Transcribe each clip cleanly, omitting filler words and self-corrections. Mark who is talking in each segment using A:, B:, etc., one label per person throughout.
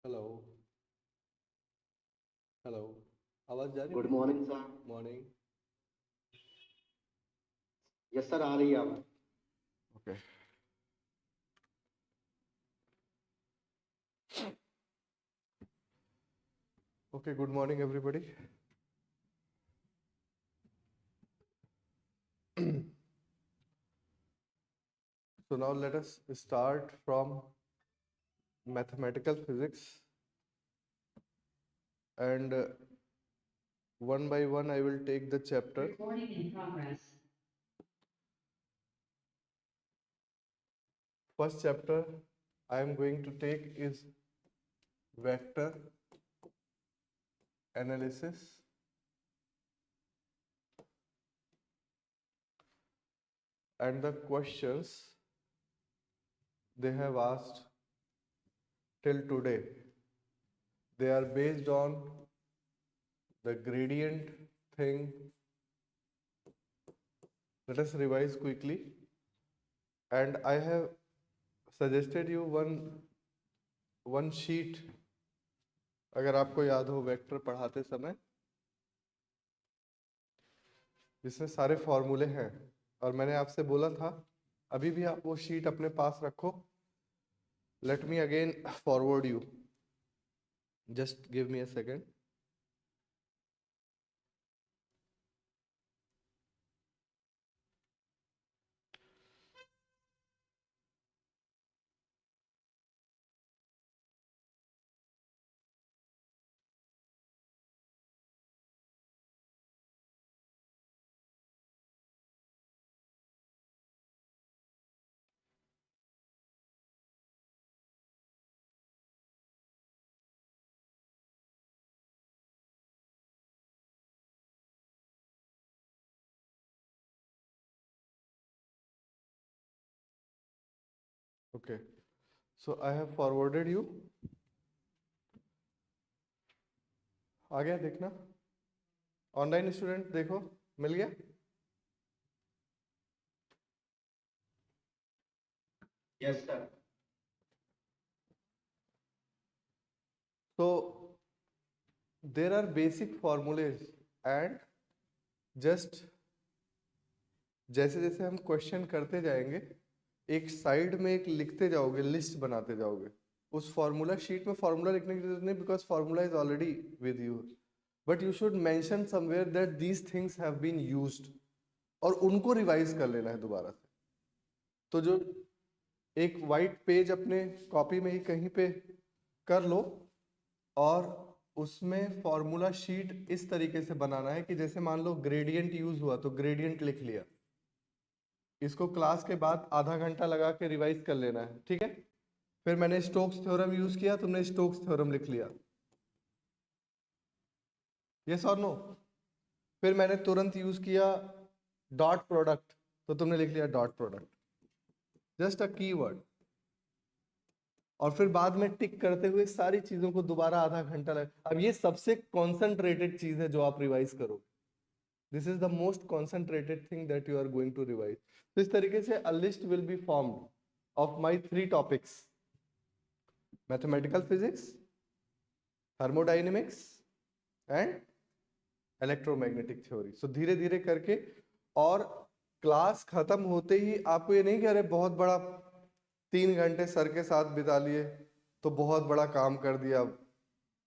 A: Hello hello, आवाज जा रही
B: गुड
A: है?
B: Morning sir.
A: Morning.
B: Yes sir, आ रही है आवाज।
A: Okay okay, good morning everybody. So now let us start from mathematical physics, and one by one I will take the chapter.
C: Recording in progress.
A: First chapter I am going to take is vector analysis, and the questions they have asked till today, they are based on the gradient thing. Let us revise quickly, and I have suggested you one sheet, अगर आपको याद हो vector पढ़ाते समय, जिसमें सारे फॉर्मूले हैं, और मैंने आपसे बोला था अभी भी आप वो शीट अपने पास रखो. Let me again forward you, just give me a second. Okay, so I have forwarded you. आ गया? देखना ऑनलाइन स्टूडेंट, देखो मिल गया.
B: Yes sir.
A: So there are basic formulas, and just जैसे जैसे हम क्वेश्चन करते जाएंगे, एक साइड में एक लिखते जाओगे, लिस्ट बनाते जाओगे. उस फॉर्मूला शीट में फॉर्मूला लिखने की जरूरत नहीं, because formula is already with you, but you should mention somewhere that these things have been used, और उनको रिवाइज कर लेना है दोबारा से. तो जो एक वाइट पेज अपने कॉपी में ही कहीं पे कर लो, और उसमें फॉर्मूला शीट इस तरीके से बनाना है कि जैसे मान लो ग्रेडियंट यूज हुआ तो ग्रेडियंट लिख लिया. इसको क्लास के बाद आधा घंटा लगा के रिवाइज कर लेना है, ठीक है. फिर मैंने स्टोक्स थ्योरम यूज किया, तुमने स्टोक्स थ्योरम लिख लिया. यस और नो? फिर मैंने तुरंत यूज किया डॉट प्रोडक्ट, तो तुमने लिख लिया dot product, just a keyword. और फिर बाद में टिक करते हुए सारी चीजों को दोबारा आधा घंटा लगे. अब ये सबसे कॉन्सेंट्रेटेड चीज है जो आप रिवाइज करो. This is the most concentrated thing that you are going to revise. तो इस तरीके से a list will be formed of my 3 topics: mathematical physics, thermodynamics and electromagnetic theory. So धीरे धीरे करके, और क्लास खत्म होते ही आपको ये नहीं कि अरे बहुत बड़ा 3 घंटे सर के साथ बिता लिए तो बहुत बड़ा काम कर दिया,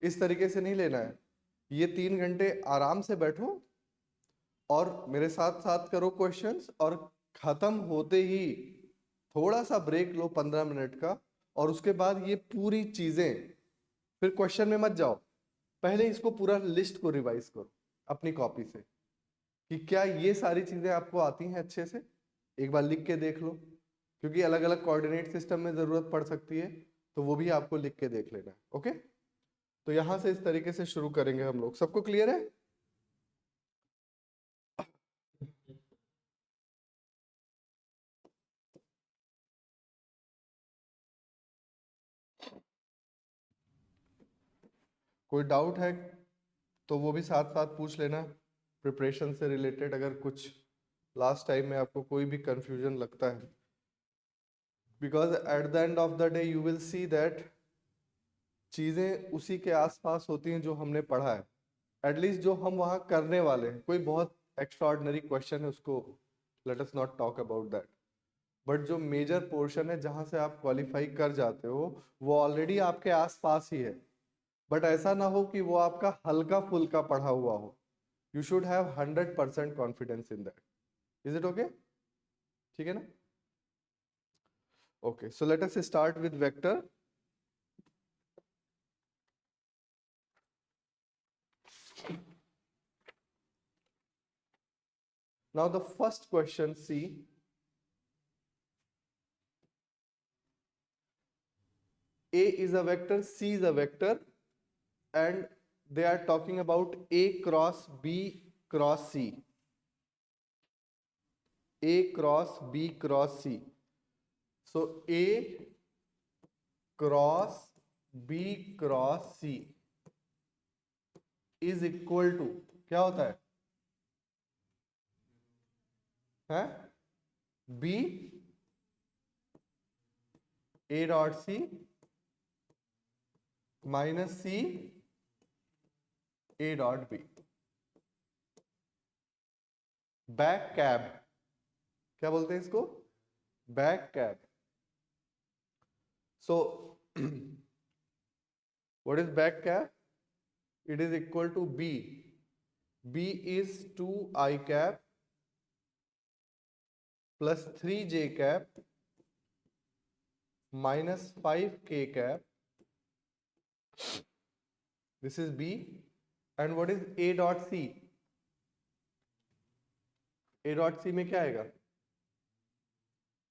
A: इस तरीके से नहीं लेना है. ये 3 घंटे आराम से बैठो और मेरे साथ साथ करो क्वेश्चंस, और खत्म होते ही थोड़ा सा ब्रेक लो 15 मिनट का, और उसके बाद ये पूरी चीजें, फिर क्वेश्चन में मत जाओ, पहले इसको पूरा लिस्ट को रिवाइज करो अपनी कॉपी से कि क्या ये सारी चीजें आपको आती हैं अच्छे से. एक बार लिख के देख लो, क्योंकि अलग अलग कोऑर्डिनेट सिस्टम में जरूरत पड़ सकती है, तो वो भी आपको लिख के देख लेना है. ओके, तो यहां से इस तरीके से शुरू करेंगे हम लोग. सबको क्लियर है? कोई डाउट है तो वो भी साथ साथ पूछ लेना, प्रिपरेशन से रिलेटेड, अगर कुछ लास्ट टाइम में आपको कोई भी कंफ्यूजन लगता है, because at the end of the day you will see that चीजें उसी के आसपास होती हैं जो हमने पढ़ा है, एटलीस्ट जो हम वहां करने वाले हैं। कोई बहुत एक्स्ट्राऑर्डिनरी क्वेश्चन है उसको let us not talk about that, but जो मेजर पोर्शन है जहां से आप क्वालिफाई कर जाते हो वो ऑलरेडी आपके आसपास ही है। बट ऐसा ना हो कि वो आपका हल्का फुल्का पढ़ा हुआ हो। You should have 100% confidence in that. Is it okay? ठीक है ना? Okay, so let us start with vector. Now the first question, see, A is a vector, C is a vector, and they are talking about A cross B cross C. A cross B cross C. So A cross B cross C is equal to, क्या होता है? हैं? B A dot C minus C A dot B. Back cab, क्या बोलते हैं इसको? Back cab. So what is back cap? It is equal to B. B is 2I cap plus 3J cap minus 5K cap. This is B. And what is A dot C? A dot C में क्या आएगा?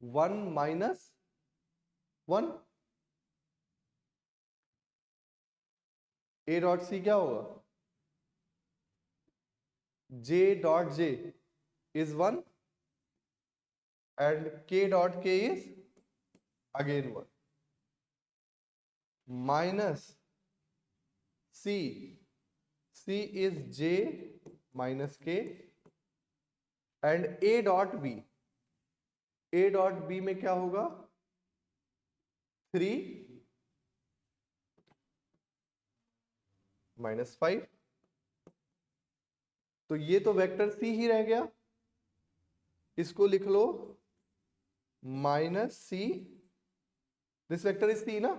A: 1 minus 1. A dot C क्या होगा? J dot J is 1 and K dot K is again 1 minus C. C is J minus K and A dot B. A dot B में क्या होगा? 3 minus 5. तो ये तो वेक्टर C ही रह गया, इसको लिख लो minus C. This vector is C ना,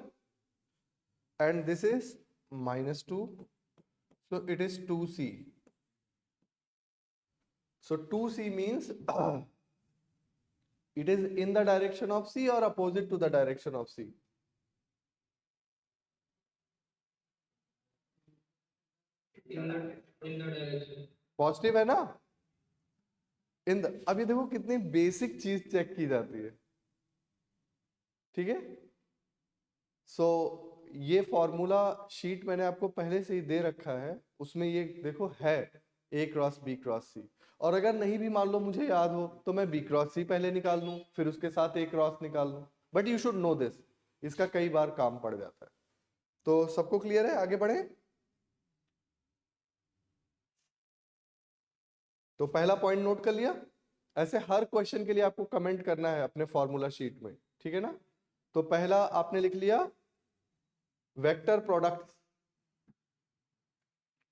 A: and this is -2, so it is 2C. So 2C means it is in the direction of C or opposite to the direction of C?
B: in the direction.
A: Positive है ना? In the, अभी देखो कितनी basic चीज check की जाती है. ठीक है? सो ये फॉर्मूला शीट मैंने आपको पहले से ही दे रखा है, उसमें ये देखो है A cross B cross C. और अगर नहीं भी मान लो मुझे याद हो तो मैं B क्रॉस C पहले निकाल लूं, फिर उसके साथ A क्रॉस निकाल लूं. But you should know this, इसका कई बार काम पड़ जाता है. तो सबको क्लियर है? आगे बढ़े. तो पहला पॉइंट नोट कर लिया. ऐसे हर क्वेश्चन के लिए आपको कमेंट करना है अपने फॉर्मूला शीट में. ठीक है ना? तो पहला आपने लिख लिया वेक्टर प्रोडक्ट.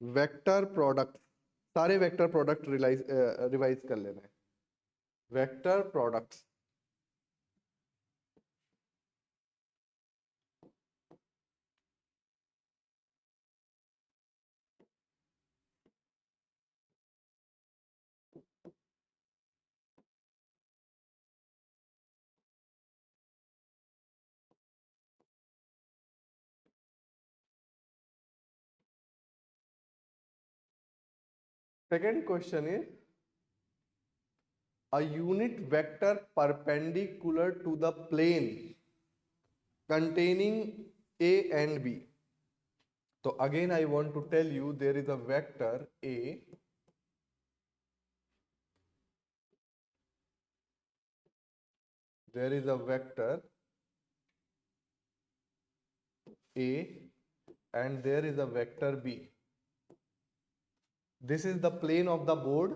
A: वेक्टर प्रोडक्ट, सारे वेक्टर प्रोडक्ट रिवाइज कर लेना है. Vector product, second question is a unit vector perpendicular to the plane containing A and B. So again I want to tell you there is a vector A, there is a vector A and there is a vector B. This is the plane of the board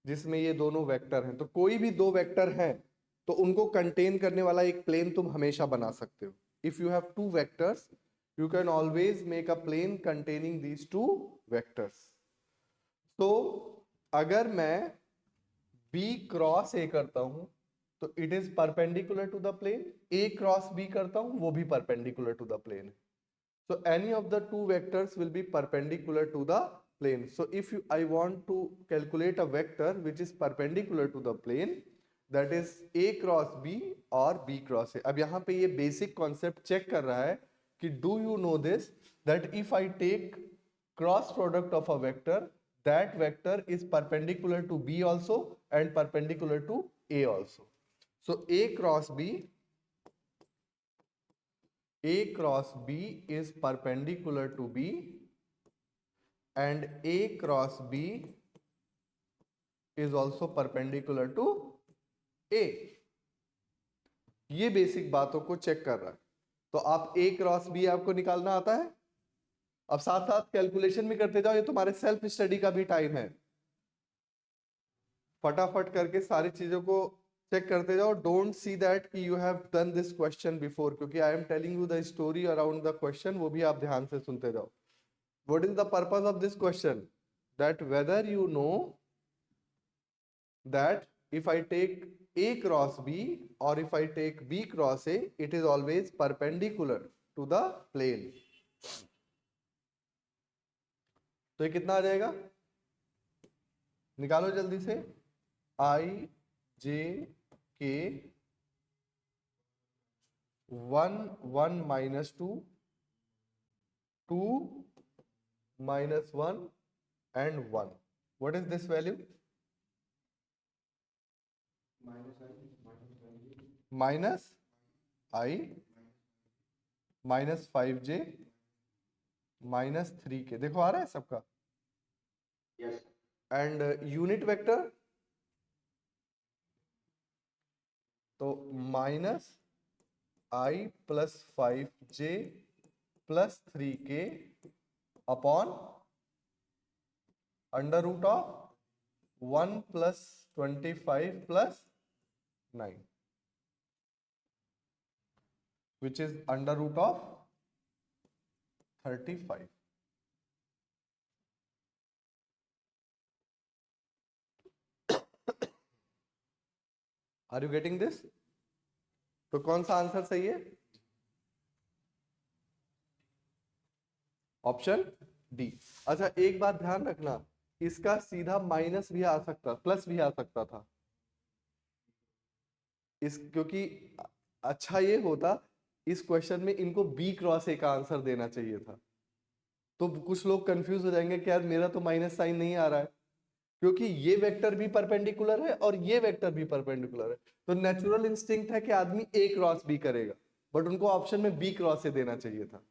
A: जिसमें ये दोनों vector हैं. तो कोई भी दो vector हैं तो उनको कंटेन करने वाला एक प्लेन तुम हमेशा बना सकते हो. If you have two vectors you can always make a plane containing these two vectors. तो अगर मैं B क्रॉस A करता हूं तो it is perpendicular to the plane, A cross B करता हूं वो भी परपेंडिकुलर टू द प्लेन है. So any of the two vectors will be perpendicular to the plane. So if I want to calculate a vector which is perpendicular to the plane, that is A cross B और B cross A. अब यहाँ पे ये basic concept check कर रहा है कि do you know this, that if I take cross product of a vector, that vector is perpendicular to B also and perpendicular to A also. So A cross B is perpendicular to B and A cross B is also perpendicular to A. ये basic बातों को check कर रहा है. तो आप A cross B आपको निकालना आता है. अब साथ साथ कैलकुलेशन भी करते जाओ, ये तुम्हारे सेल्फ स्टडी का भी टाइम है. फटाफट करके सारी चीजों को चेक करते जाओ. डोंट सी दैट कि you have done this question before, क्योंकि I am telling you the story around the question, वो भी आप ध्यान से सुनते जाओ. What is the purpose of this question? That whether you know that if I take A cross B or if I take B cross A, it is always perpendicular to the plane. तो ये कितना आ जाएगा? निकालो जल्दी से. I J K 1 minus 2 2 minus 1 and 1. What is this value? Minus I minus 5J minus 3K. देखो आ रहा है सबका?
B: Yes.
A: And unit vector तो minus I plus 5J plus 3K upon under root of 1 plus 25 plus 9, which is under root of 35. Are you getting this? तो कौन सा answer सही है? Option D. अच्छा एक बात ध्यान रखना, इसका सीधा माइनस भी आ सकता, प्लस भी आ सकता था. इस क्योंकि अच्छा ये होता इस क्वेश्चन में इनको बी क्रॉस ए का आंसर देना चाहिए था. तो कुछ लोग कंफ्यूज हो जाएंगे कि यार मेरा तो माइनस साइन नहीं आ रहा है, क्योंकि ये वेक्टर भी परपेंडिकुलर है और ये वेक्टर भी परपेंडिकुलर है. तो नेचुरल इंस्टिंक्ट है कि आदमी ए क्रॉस बी करेगा, बट उनको ऑप्शन में बी क्रॉस ए देना चाहिए था.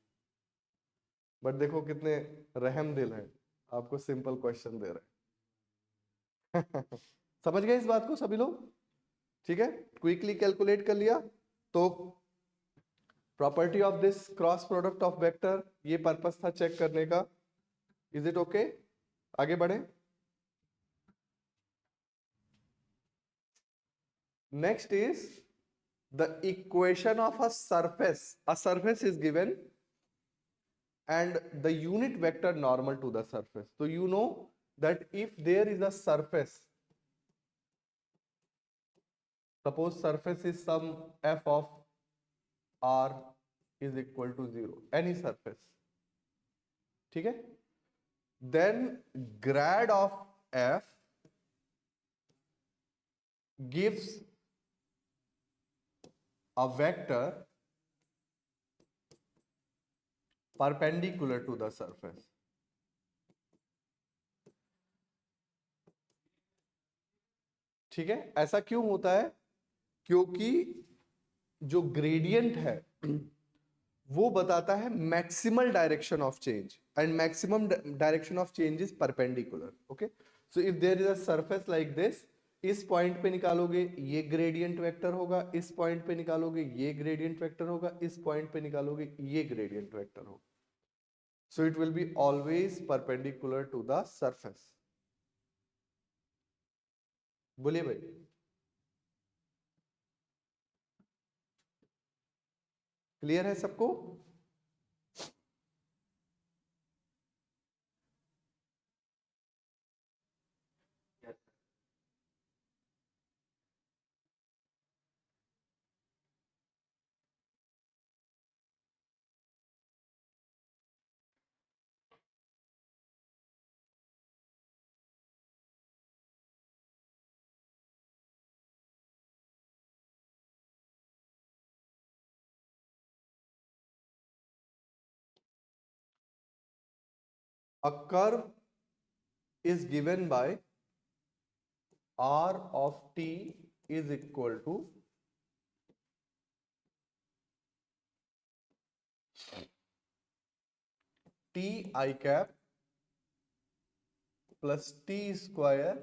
A: बट देखो कितने रहम दिल है, आपको सिंपल क्वेश्चन दे रहे हैं. समझ गए इस बात को सभी लोग? ठीक है, क्विकली कैलकुलेट कर लिया. तो property of this cross product of vector, ये पर्पस था चेक करने का. Is it okay? आगे बढ़े. Next is the equation of a surface. A surface is given and the unit vector normal to the surface. So you know that if there is a surface, suppose surface is some f of r is equal to 0, any surface, ठीक है, then grad of f gives a vector perpendicular to the surface. ठीक है, ऐसा क्यों होता है? क्योंकि जो ग्रेडियंट है वो बताता है maximal direction of change, and maximum direction of change is perpendicular. Okay, so if there is a surface like this, इस पॉइंट पे निकालोगे ये ग्रेडियंट वेक्टर होगा, इस पॉइंट पे निकालोगे ये ग्रेडियंट वेक्टर होगा, इस पॉइंट पे निकालोगे ये ग्रेडियंट वेक्टर होगा. So it will be always perpendicular to the surface. बोलिए भाई. क्लियर है सबको? a curve is given by r of t is equal to t I cap plus t square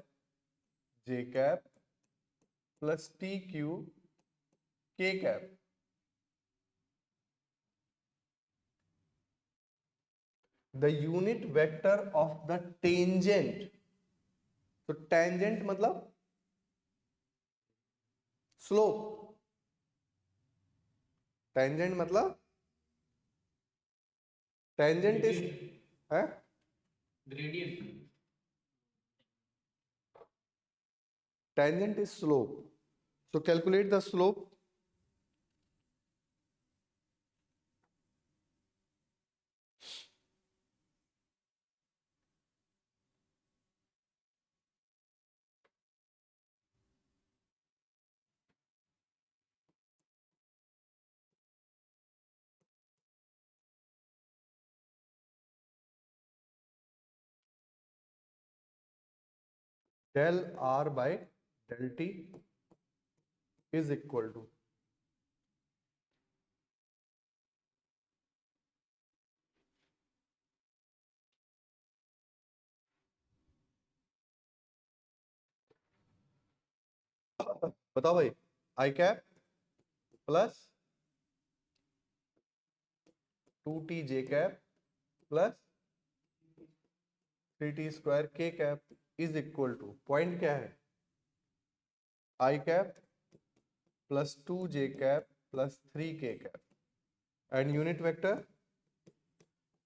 A: j cap plus t cube k cap. The unit vector of the tangent. तो tangent मतलब slope. tangent मतलब tangent is है
B: gradient.
A: tangent is slope. So calculate the slope. Del r by del t is equal to बताओ भाई I cap plus 2t j cap plus 3t square k cap is equal to point क्या है I cap plus 2j cap plus 3k cap and unit vector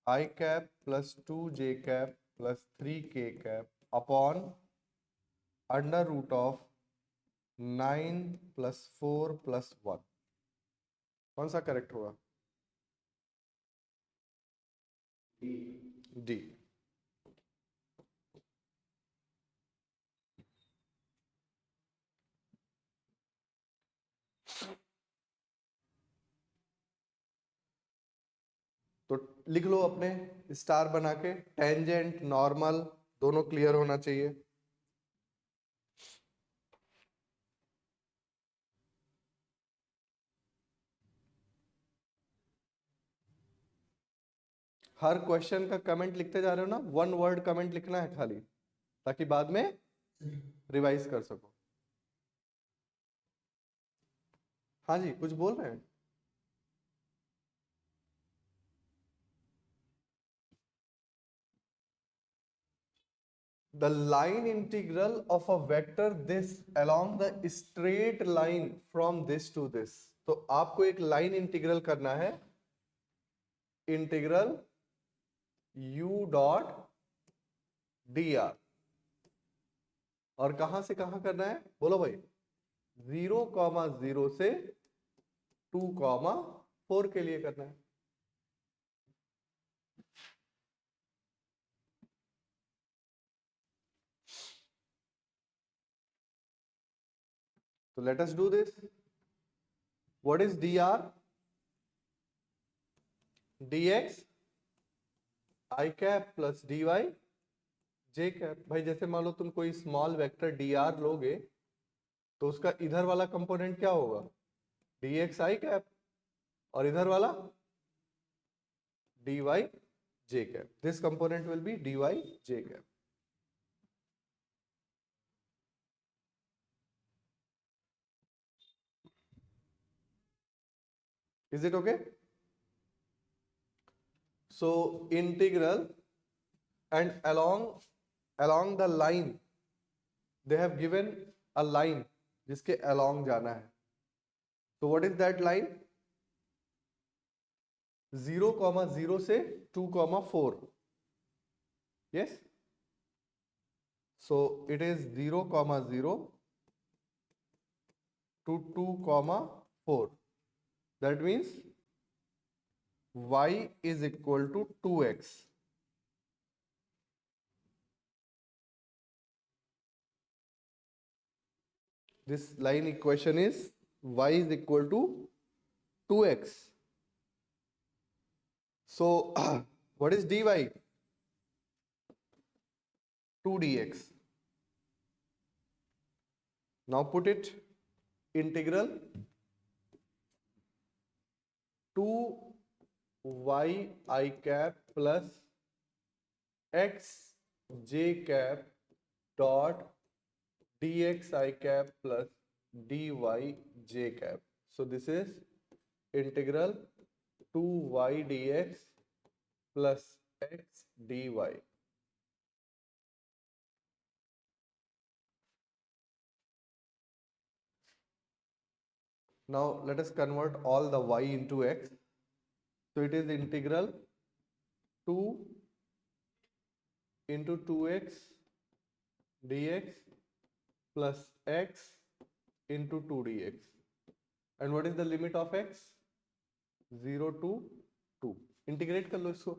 A: I cap plus 2j cap plus 3k cap upon under root of 9 plus 4 plus 1. कौन सा correct होगा? D. तो लिख लो अपने star बना के, टेंजेंट नॉर्मल दोनों क्लियर होना चाहिए. हर क्वेश्चन का कमेंट लिखते जा रहे हो ना, वन वर्ड कमेंट लिखना है खाली, ताकि बाद में रिवाइज कर सको. हाँ जी, कुछ बोल रहे हैं? The line integral of a vector this along the straight line from this to this. तो आपको एक लाइन इंटीग्रल करना है, इंटीग्रल u डॉट dr. और कहां से कहां करना है बोलो भाई? 0,0 से 2,4 के लिए करना है. So let us do this. What is dr? dx I cap plus dy j cap. भाई जैसे मान लो तुम कोई स्मॉल वेक्टर dr लोगे तो उसका इधर वाला कंपोनेंट क्या होगा? dx I cap और इधर वाला dy j cap. This component will be dy j cap. Is it okay? So integral, and along the line they have given a line जिसके along जाना है. So what is that line? 0,0 से 2,4. Yes. So it is 0,0 to 2,4. That means y is equal to 2x. This line equation is y is equal to 2x. So what is dy? 2 dx. Now put it integral 2y I cap plus x j cap dot dx I cap plus dy j cap. So this is integral 2y dx plus x dy. Now let us convert all the y into x. So it is integral 2 into 2x dx plus x into 2 dx. And what is the limit of x? 0 to 2. Integrate कर लो इसको.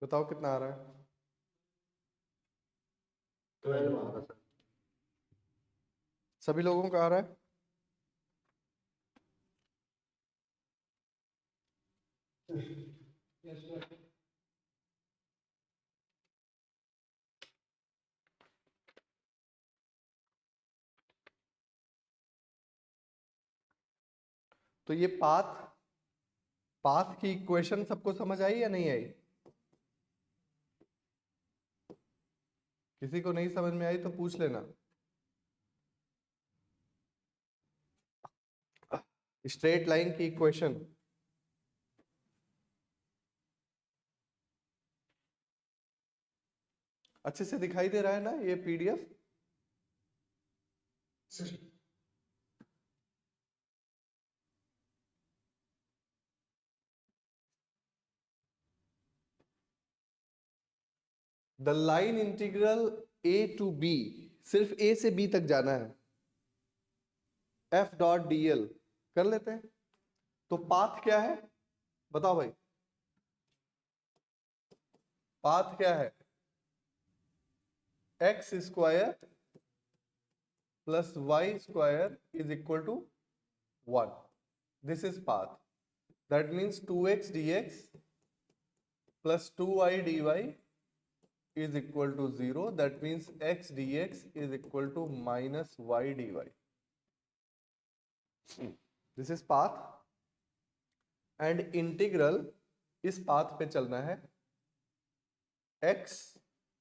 A: बताओ कितना आ रहा है?
C: 12 आ रहा है।
A: सभी लोगों का आ रहा है?
B: Yes, sir.
A: तो ये पाथ की इक्वेशन सबको समझ आई या नहीं आई? किसी को नहीं समझ में आई तो पूछ लेना. स्ट्रेट लाइन की इक्वेशन अच्छे से दिखाई दे रहा है ना ये PDF?
C: Sir
A: the line integral A to B, सिर्फ ए से बी तक जाना है. एफ डॉट डी एल कर लेते हैं. तो पाथ क्या है बताओ भाई? पाथ क्या है? X square plus Y square is equal to 1. This is path. That means 2x dx plus 2y dy is equal to 0. That means x dx is equal to minus y dy. This is path. And integral इस path पे चलना है x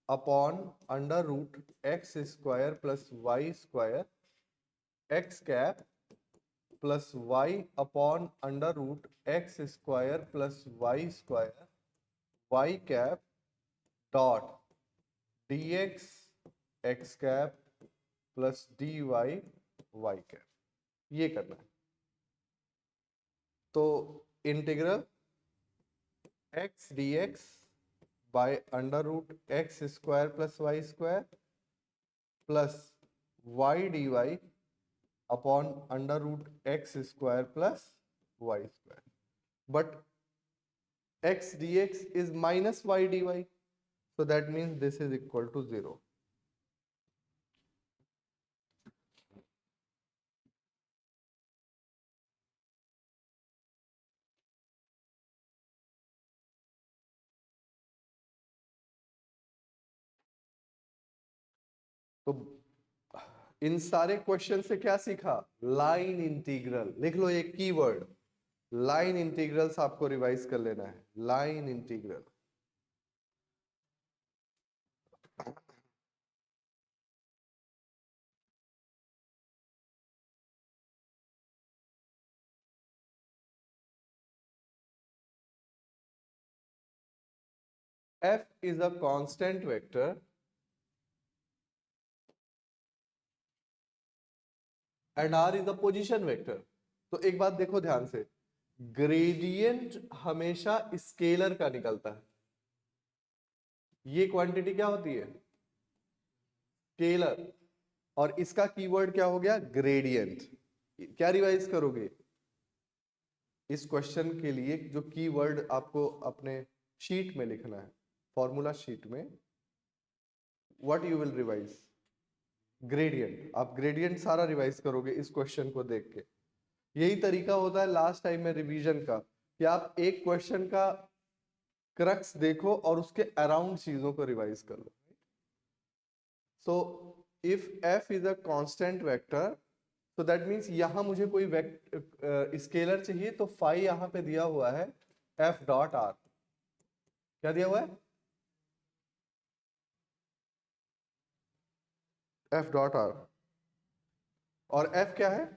A: upon under root x square plus Y square x cap plus y upon under root x square plus Y square y cap dot dx x cap plus dy y cap. ये करना है. तो integral x dx by under root x square plus Y square plus y d y upon under root x square plus Y square. But x dx is minus y dy, so that means this is equal to 0. तो इन सारे question से क्या सीखा? Line integral. लिख लो एक keyword, line integrals आपको revise कर लेना है. Line integral. f is a constant vector and r is a position vector. तो एक बात देखो ध्यान से, ग्रेडियंट हमेशा स्केलर का निकलता है। ये क्वांटिटी क्या होती है? स्केलर। और इसका कीवर्ड क्या हो गया? ग्रेडियंट। क्या रिवाइज करोगे इस क्वेश्चन के लिए? जो कीवर्ड आपको अपने शीट में लिखना है, फॉर्मूला शीट में, what you will revise? Gradient. आप ग्रेडियंट सारा रिवाइज करोगे इस क्वेश्चन को देख के। यही तरीका होता है लास्ट टाइम में रिवीजन का, कि आप एक क्वेश्चन का क्रक्स देखो और उसके अराउंड चीजों को रिवाइज कर लो। So if f is a constant vector, तो दैट मीन्स यहां मुझे कोई स्केलर चाहिए, तो फाई यहां पे दिया हुआ है f डॉट r। क्या दिया हुआ है? f dot r। और f क्या है?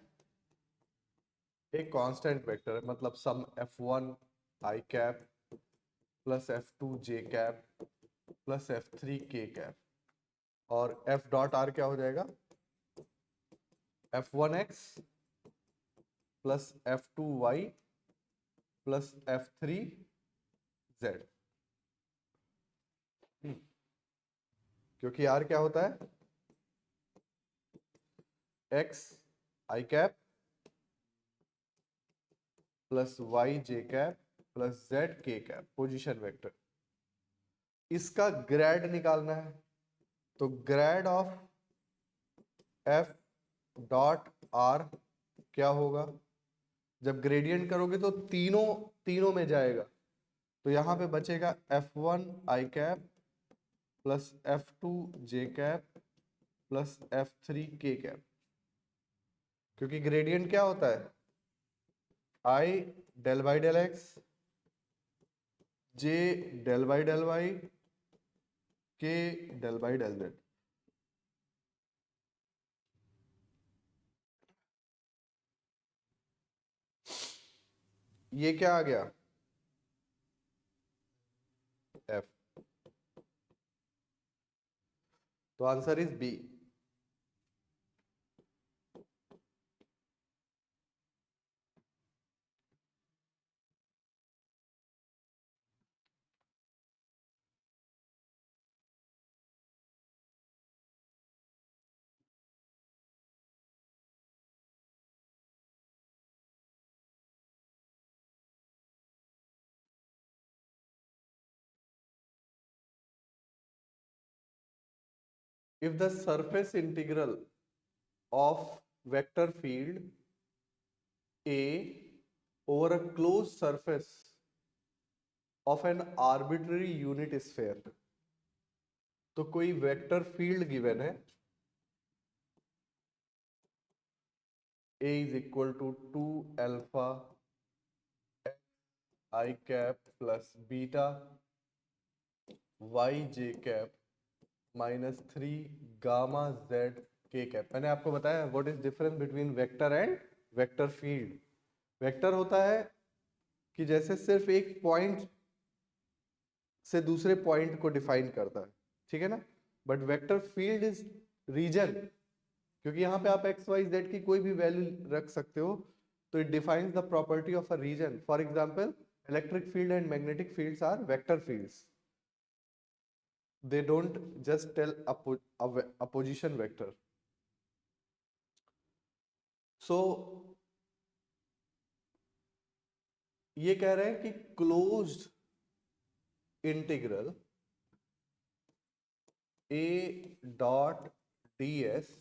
A: एक कांस्टेंट वेक्टर है, मतलब सम f1 i cap plus f2 j cap plus f3 k cap. और f डॉट r क्या हो जाएगा? f1x plus f2y plus f3z। क्योंकि r क्या होता है? x i cap plus y j cap plus z k cap, position vector. इसका grade निकालना है, तो grade of f dot r क्या होगा? जब ग्रेडियंट करोगे तो तीनों में जाएगा, तो यहां पे बचेगा f1 i cap plus f2 j cap plus f3 k cap. क्योंकि ग्रेडियंट क्या होता है? i del by del x, j del by del y, k del by del z। ये क्या आ गया? f। तो answer is B. If the surface integral of vector field A over a closed surface of an arbitrary unit sphere, तो कोई vector field given है, A is equal to 2 alpha I cap plus beta y j cap minus 3 gamma z k cap। मैंने आपको बताया what is difference between vector and vector field. Vector होता है कि जैसे सिर्फ एक पॉइंट से दूसरे पॉइंट को डिफाइन करता है, ठीक है ना? But vector field is region, क्योंकि यहाँ पे आप एक्स वाई जेड की कोई भी वैल्यू रख सकते हो, तो it defines the property of a region. For example, electric field and magnetic fields are vector fields, they don't just tell a position vector. So ये कह रहे हैं कि closed integral a dot ds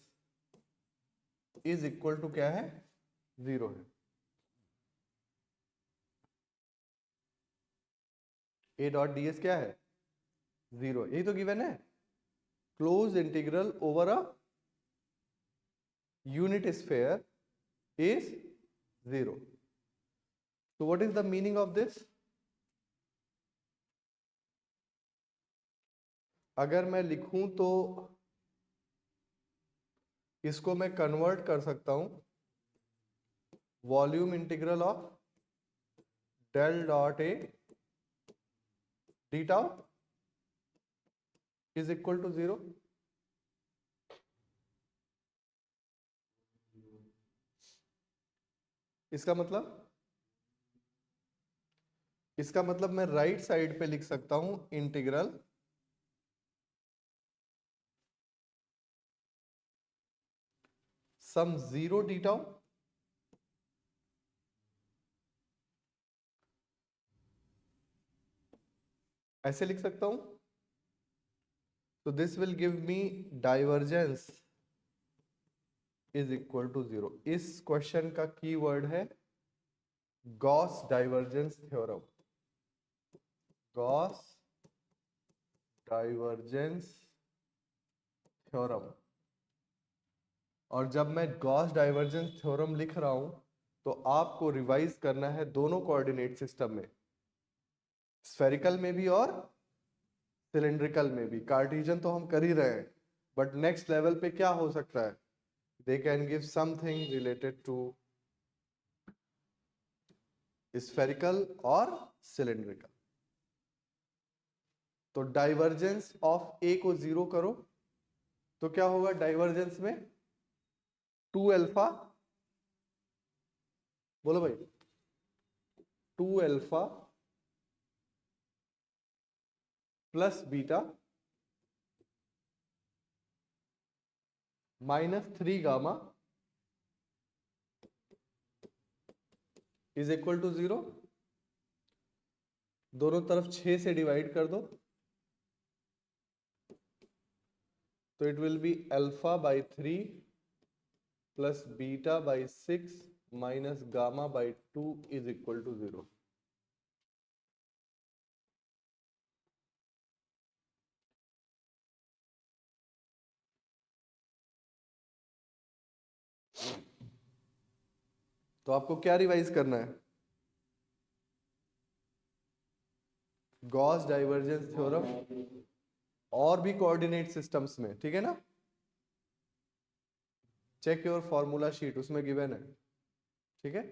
A: is equal to क्या है? 0 है। a dot ds क्या है? 0। यही तो गिवन है। Close integral over a unit sphere is 0। So what is the meaning of this? अगर मैं लिखूं तो इसको मैं कन्वर्ट कर सकता हूं volume integral of del dot A D tau is equal to 0। इसका मतलब इसका मतलब मैं राइट साइड पे लिख सकता हूं इंटीग्रल सम 0 डी टाउ ऐसे लिख सकता हूं। तो this will give me divergence is equal to 0। इस क्वेश्चन का कीवर्ड है Gauss divergence theorem. Gauss divergence theorem. और जब मैं गॉस डाइवर्जेंस थ्योरम लिख रहा हूं तो आपको रिवाइज करना है दोनों कोऑर्डिनेट सिस्टम में, स्फेरिकल में भी और सिलिंड्रिकल में भी। कार्टेशियन तो हम कर ही रहे हैं, बट नेक्स्ट लेवल पे क्या हो सकता है, they can give something related to spherical और सिलिंड्रिकल। तो डाइवर्जेंस ऑफ ए को 0 करो तो क्या होगा डाइवर्जेंस में 2 अल्फा, बोलो भाई 2 alpha plus beta minus 3 gamma is equal to 0। दोनों तरफ 6 से डिवाइड कर दो तो it will be alpha by 3 plus beta by 6 minus gamma by 2 is equal to 0। तो आपको क्या रिवाइज करना है, गॉस डाइवर्जेंस थ्योरम और भी कोऑर्डिनेट सिस्टम्स में, ठीक है ना। चेक योर फॉर्मूला शीट, उसमें गिवन है, ठीक है।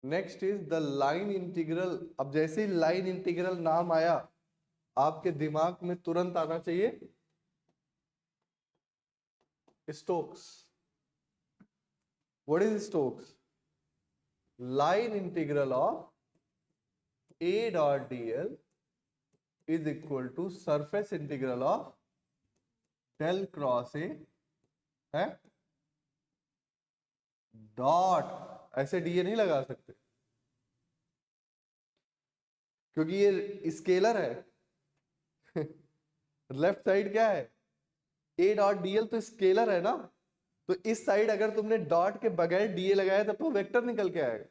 A: Next is the line integral. अब जैसे ही लाइन इंटीग्रल नाम आया आपके दिमाग में तुरंत आना चाहिए Stokes. What is Stokes? Line integral of A dot DL is equal to surface integral of del cross A है डॉट, ऐसे डीए नहीं लगा सकते क्योंकि ये स्केलर है। लेफ्ट साइड क्या है, ए डॉट डीएल तो स्केलर है ना, तो इस साइड अगर तुमने डॉट के बगैर डीए लगाया तब तो वेक्टर निकल के आएगा।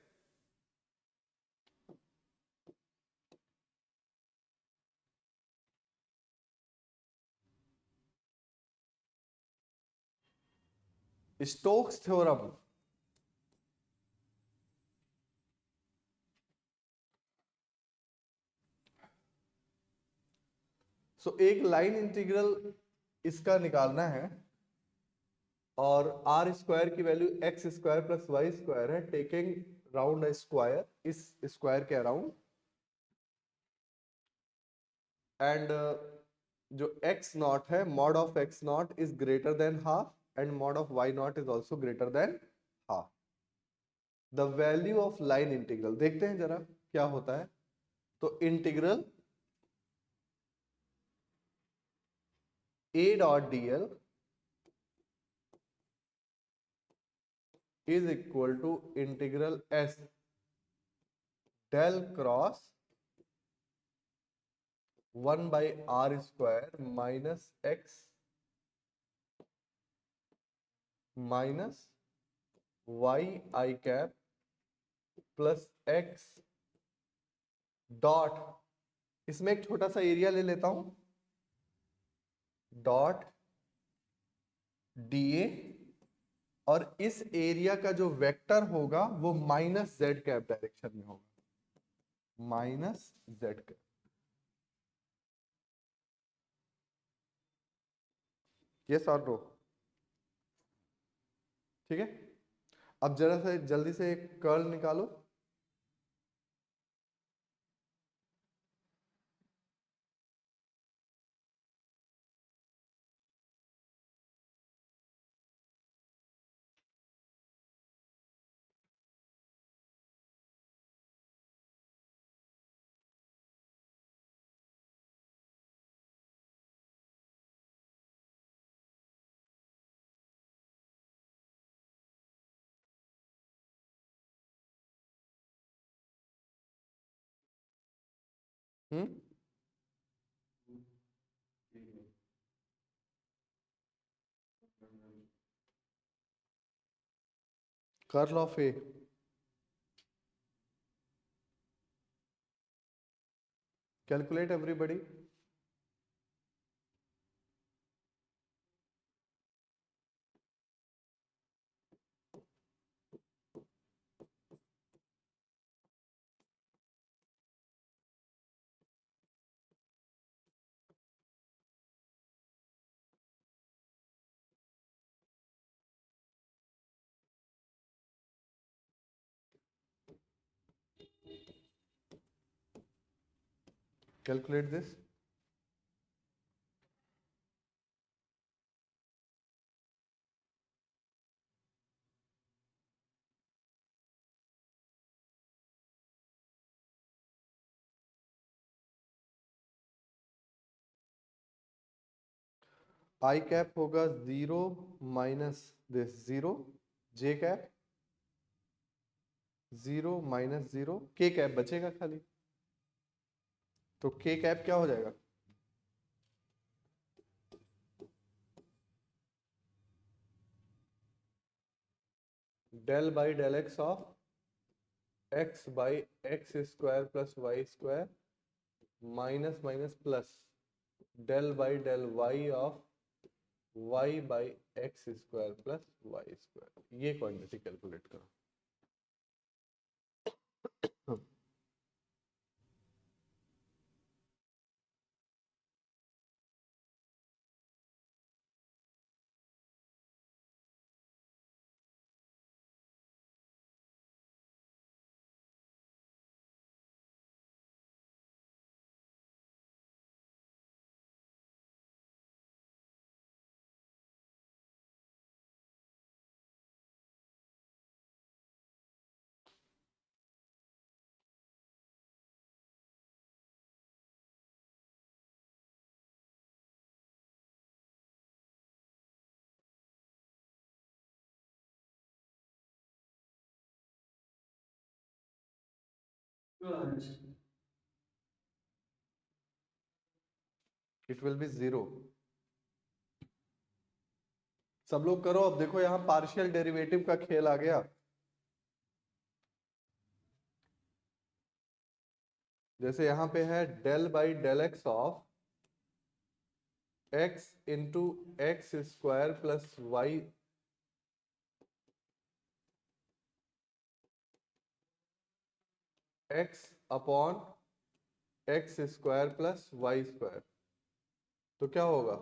A: स्टोक्स थ्योरम, सो एक लाइन इंटीग्रल इसका निकालना है और आर स्क्वायर की value x square plus Y square है, टेकिंग राउंड अ स्क्वायर, इस स्क्वायर के अराउंड, एंड जो x नॉट है mod of x naught is greater than half and mod of y naught is also greater than half. The value of line integral देखते हैं जरा क्या होता है। तो integral a dot dl is equal to integral s del cross 1 by r square minus x minus y I cap plus x dot, इसमें एक छोटा सा एरिया ले लेता हूं, डॉट डीए, और इस एरिया का जो वेक्टर होगा वो माइनस जेड कैप डायरेक्शन में होगा, माइनस जेड कैप। यस और नो? ठीक है, अब जरा सा जल्दी से एक कर्ल निकालो। Hmm, curl of A, calculate everybody. Calculate this. I cap होगा 0 minus this 0, J cap 0 minus 0, K cap बचेगा खाली, तो K कैप क्या हो जाएगा? Del by del x of X by X square plus Y square minus minus plus del by del Y of Y by X square plus Y square. ये quantity calculate करो। It will be 0। सब लोग करो। अब देखो यहां partial derivative का खेल आ गया। जैसे यहां पे है del by del x of x into x square plus y x upon x square plus Y square. तो क्या होगा?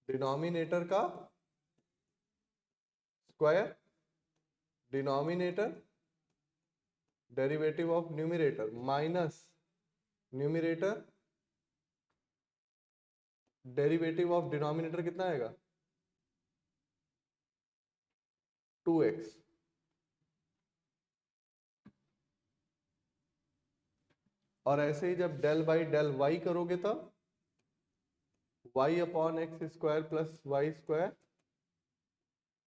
A: डिनोमिनेटर का square, denominator derivative of numerator minus numerator derivative of denominator कितना आएगा? 2x। और ऐसे ही जब डेल बाई डेल वाई करोगे तब y upon x square plus Y square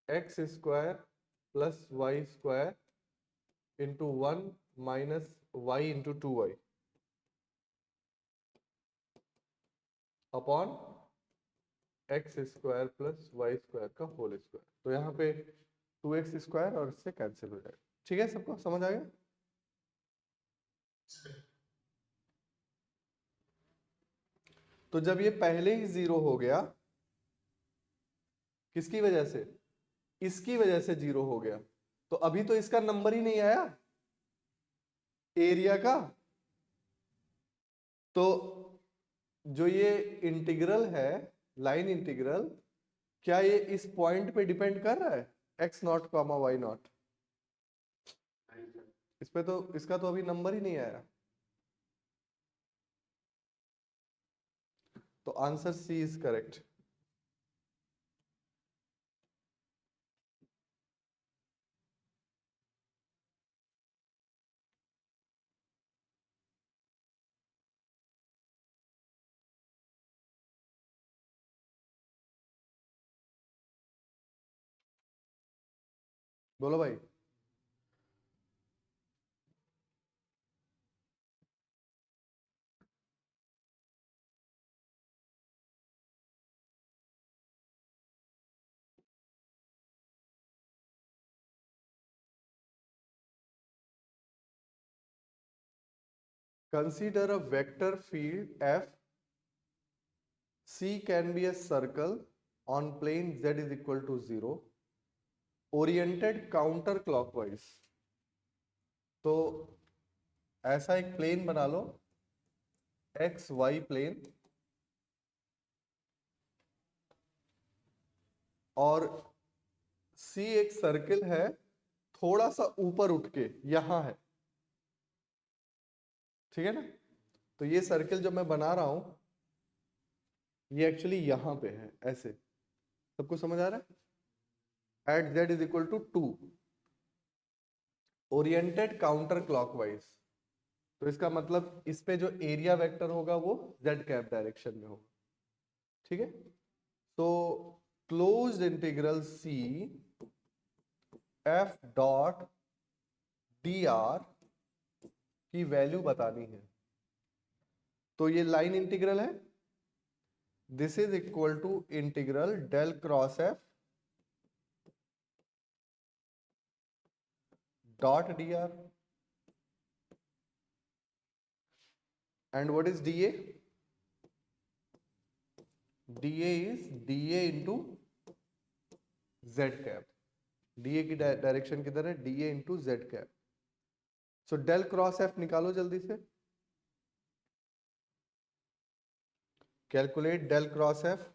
A: x square plus Y square into 1 minus y into 2y upon x square plus Y square का whole square. तो यहाँ पे 2x स्क्वायर और इससे cancel हो जाएगा। ठीक है, सबको समझ आ गया? तो जब ये पहले ही 0 हो गया, किसकी वजह से? इसकी वजह से 0 हो गया। तो अभी तो इसका नंबर ही नहीं आया एरिया का। तो जो ये इंटीग्रल है, लाइन इंटीग्रल, क्या ये इस पॉइंट पे डिपेंड कर रहा है x naught comma y naught? इस पे तो इसका तो अभी नंबर ही नहीं आया, तो आंसर सी इज करेक्ट। बोलो भाई। Consider a vector field f. C can be a circle on plane z is equal to 0, oriented counterclockwise. तो ऐसा एक प्लेन बना लो, एक्स वाई प्लेन, और सी एक सर्किल है थोड़ा सा ऊपर उठ के यहां है, ठीक है ना? तो ये सर्किल जो मैं बना रहा हूं ये एक्चुअली यहां पे है, ऐसे। सबको समझ आ रहा है? At z is equal to 2, oriented counter clockwise. तो इसका मतलब इस पे जो एरिया वेक्टर होगा वो z कैप डायरेक्शन में होगा, ठीक है? तो closed integral c f dot dr की वैल्यू बतानी है। तो ये लाइन इंटीग्रल है, this is equal to integral del cross f dot dr, and what is dA? dA is dA into z cap. dA की डायरेक्शन किधर है? dA into z cap. So del cross f निकालो जल्दी से, calculate del cross f।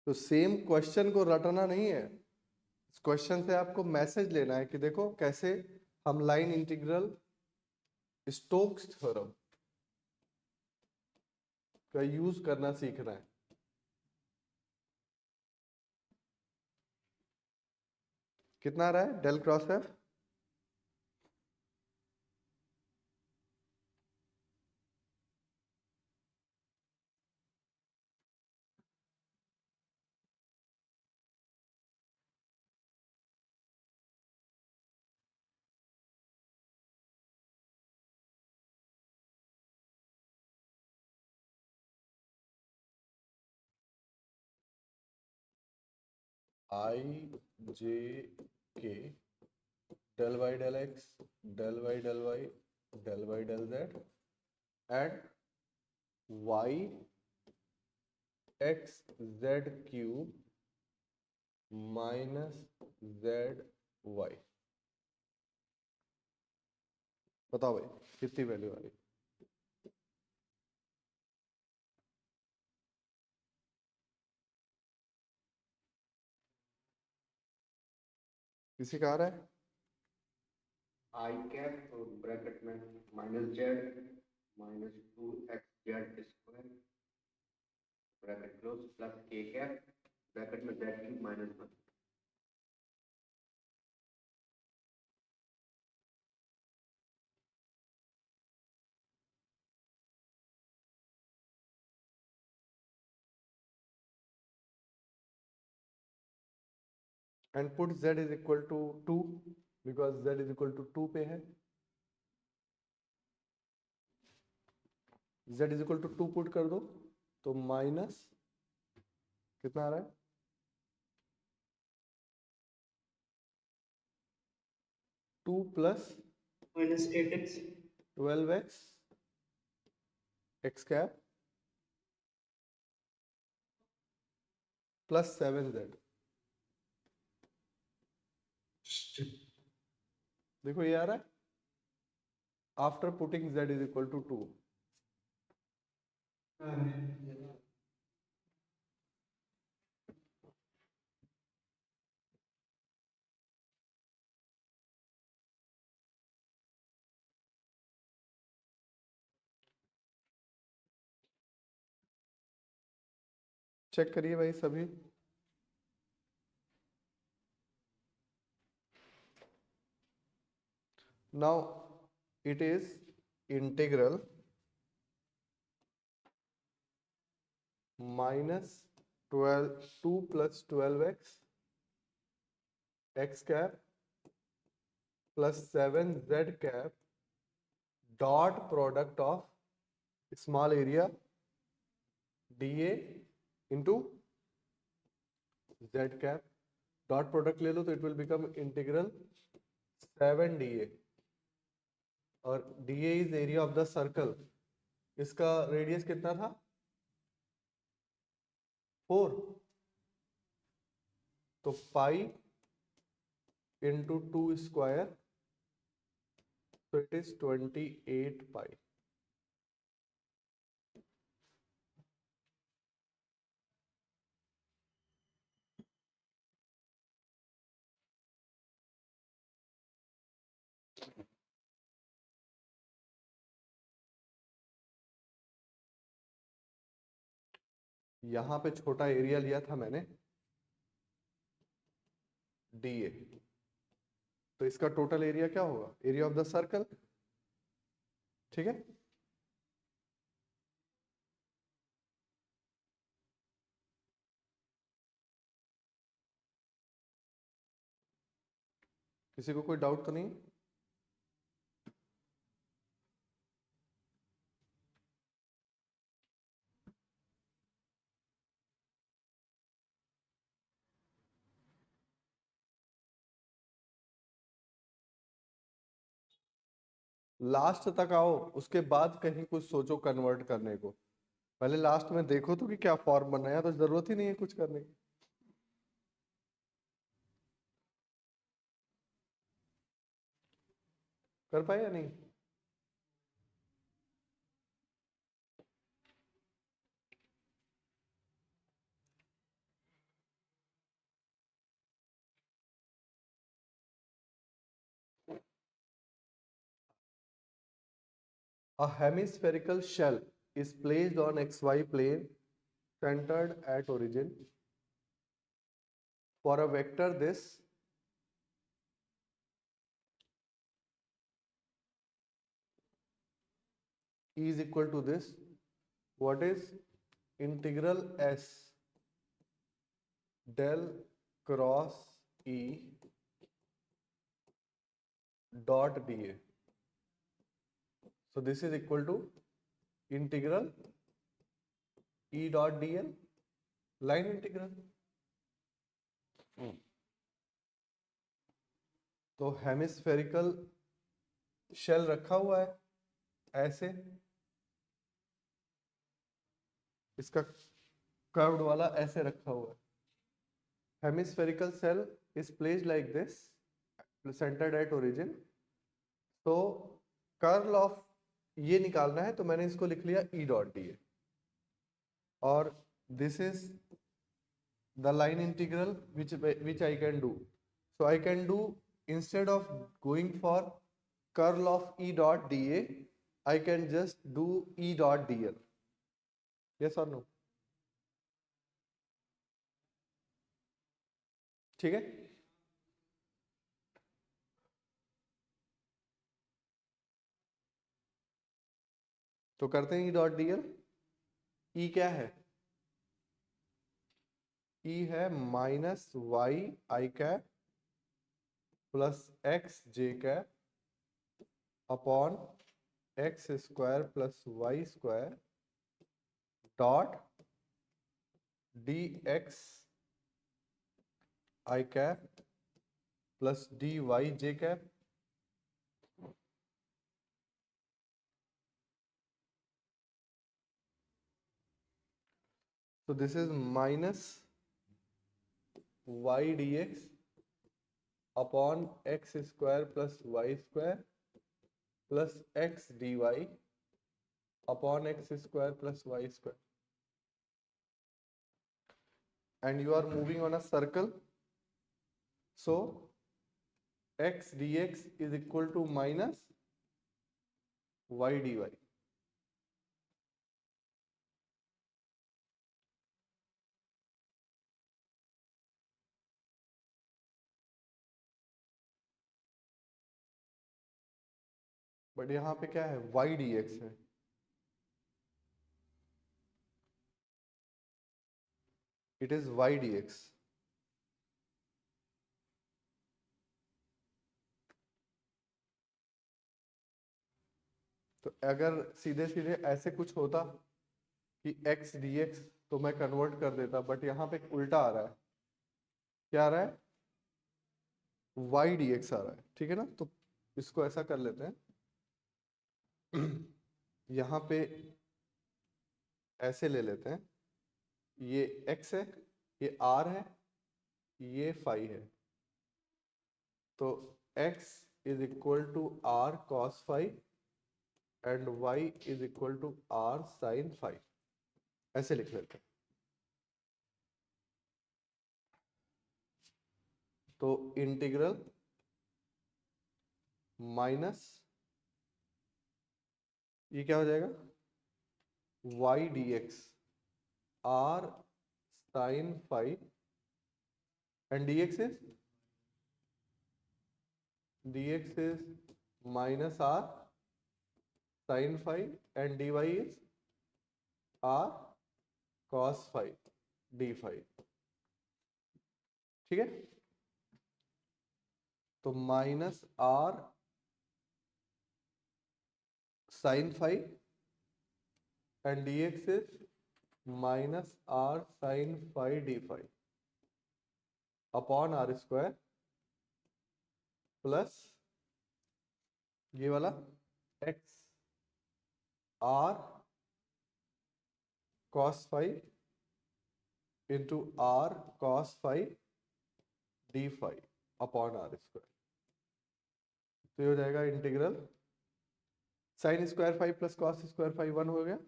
A: तो same question को रटना नहीं है, इस क्वेश्चन से आपको मैसेज लेना है कि देखो कैसे हम लाइन इंटीग्रल स्टोक्स थ्योरम का यूज करना सीखना है। कितना आ रहा है डेल क्रॉस एफ? आई जे के del y del x del y del y del y del z and y x z cube minus z y। बताओ भाई कितनी वैल्यू आ रही? किसी का आ रहा है?
C: आई कैप ब्रैकेट में minus Z minus 2xz² bracket close plus K cap bracket में Z cube -1।
A: And put z is equal to 2 because z is equal to 2 पे है। z is equal to 2 put कर दो तो minus कितना आ रहा है 2 plus
B: minus 8x
A: 12x x cap plus 7z। देखो ये आ रहा है after putting z is equal to 2। Check करिए भाई सभी। Now it is integral minus 2 plus 12x x cap plus 7z cap dot product of small area dA into z cap. Dot product ले लो तो it will become integral 7dA और dA is area of the circle. इसका radius कितना था 4 तो pi into 2 square तो it is 28 पाई। यहां पे छोटा एरिया लिया था मैंने dA तो इसका टोटल एरिया क्या होगा एरिया ऑफ द सर्कल। ठीक है किसी को कोई डाउट तो नहीं। लास्ट तक आओ उसके बाद कहीं कुछ सोचो कन्वर्ट करने को। पहले लास्ट में देखो तो कि क्या फॉर्म बनना है तो जरूरत ही नहीं है कुछ करने की। कर पाए या नहीं। A hemispherical shell is placed on xy plane centered at origin. For a vector this is equal to this. What is integral s del cross E dot dA. So this is equal to integral E dot dl line integral. तो hemispherical shell रखा हुआ है ऐसे इसका curved वाला ऐसे रखा हुआ है। Hemispherical shell is placed like this centered at origin. तो कर्ल ऑफ ये निकालना है तो मैंने इसको लिख लिया ई डॉट डी ए और this is the line integral which I can do. So I can do instead of going for curl of E dot dA I can just do E dot dl. Yes or no? ठीक है तो करते हैं E dot DL. ई क्या है E है minus y I cap plus x j cap upon x square plus Y square dot D x i cap plus D y j cap. So this is minus y dx upon x square plus y square plus x dy upon x square plus y square. And you are moving on a circle. So x dx is equal to minus y dy. But यहाँ पे क्या है, y dx है. It is y dx. तो अगर सीधे सीधे ऐसे कुछ होता कि x dx तो मैं कन्वर्ट कर देता, बट यहाँ पे उल्टा आ रहा है. क्या आ रहा है, y dx आ रहा है. ठीक है ना, तो इसको ऐसा कर लेते हैं. यहाँ पे ऐसे ले लेते हैं, ये x है, ये r है, ये phi है. तो x is equal to r cos phi and y is equal to r sin phi. ऐसे लिख लेते हैं. तो इंटीग्रल माइनस ये क्या हो जाएगा, y dx r sin phi and dx is minus r sin phi and dy is r cos phi d phi. ठीक है, तो minus r sin phi and dx is minus r sin phi d phi upon r square plus ये वाला x r cos phi into r cos phi d phi upon r square. तो ये हो जाएगा integral sine square five plus cos square five 1 हो गया,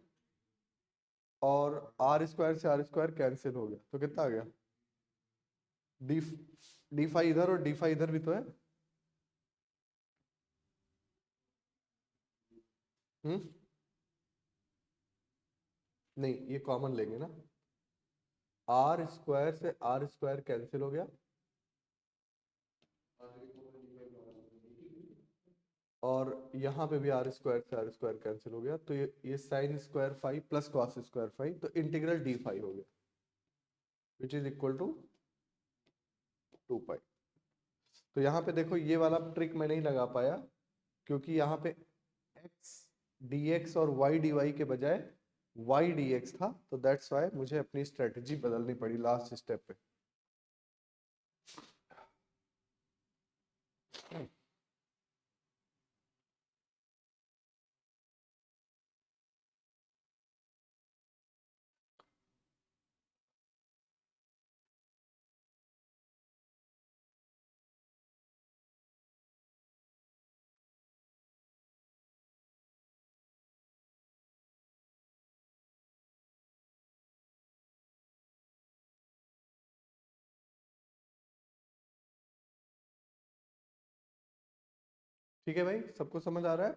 A: और r square से r स्क्वायर कैंसिल हो गया. तो कितना आ गया, डी फाई इधर और डी फाई इधर भी तो है. नहीं, ये कॉमन लेंगे ना, r स्क्वायर से r स्क्वायर कैंसिल हो गया, और यहाँ पे भी r स्क्वायर से r स्क्वायर कैंसिल हो गया. तो ये sine square five plus cos square five, तो इंटीग्रल डी फाइव हो गया विच इज इक्वल टू 2 पाई. तो यहाँ पे देखो ये वाला ट्रिक मैं नहीं लगा पाया, क्योंकि यहाँ पे x dx और y dy के बजाय y dx था. तो दैट्स वाई मुझे अपनी स्ट्रेटजी बदलनी पड़ी लास्ट स्टेप पे. ठीक है भाई, सबको समझ आ रहा है.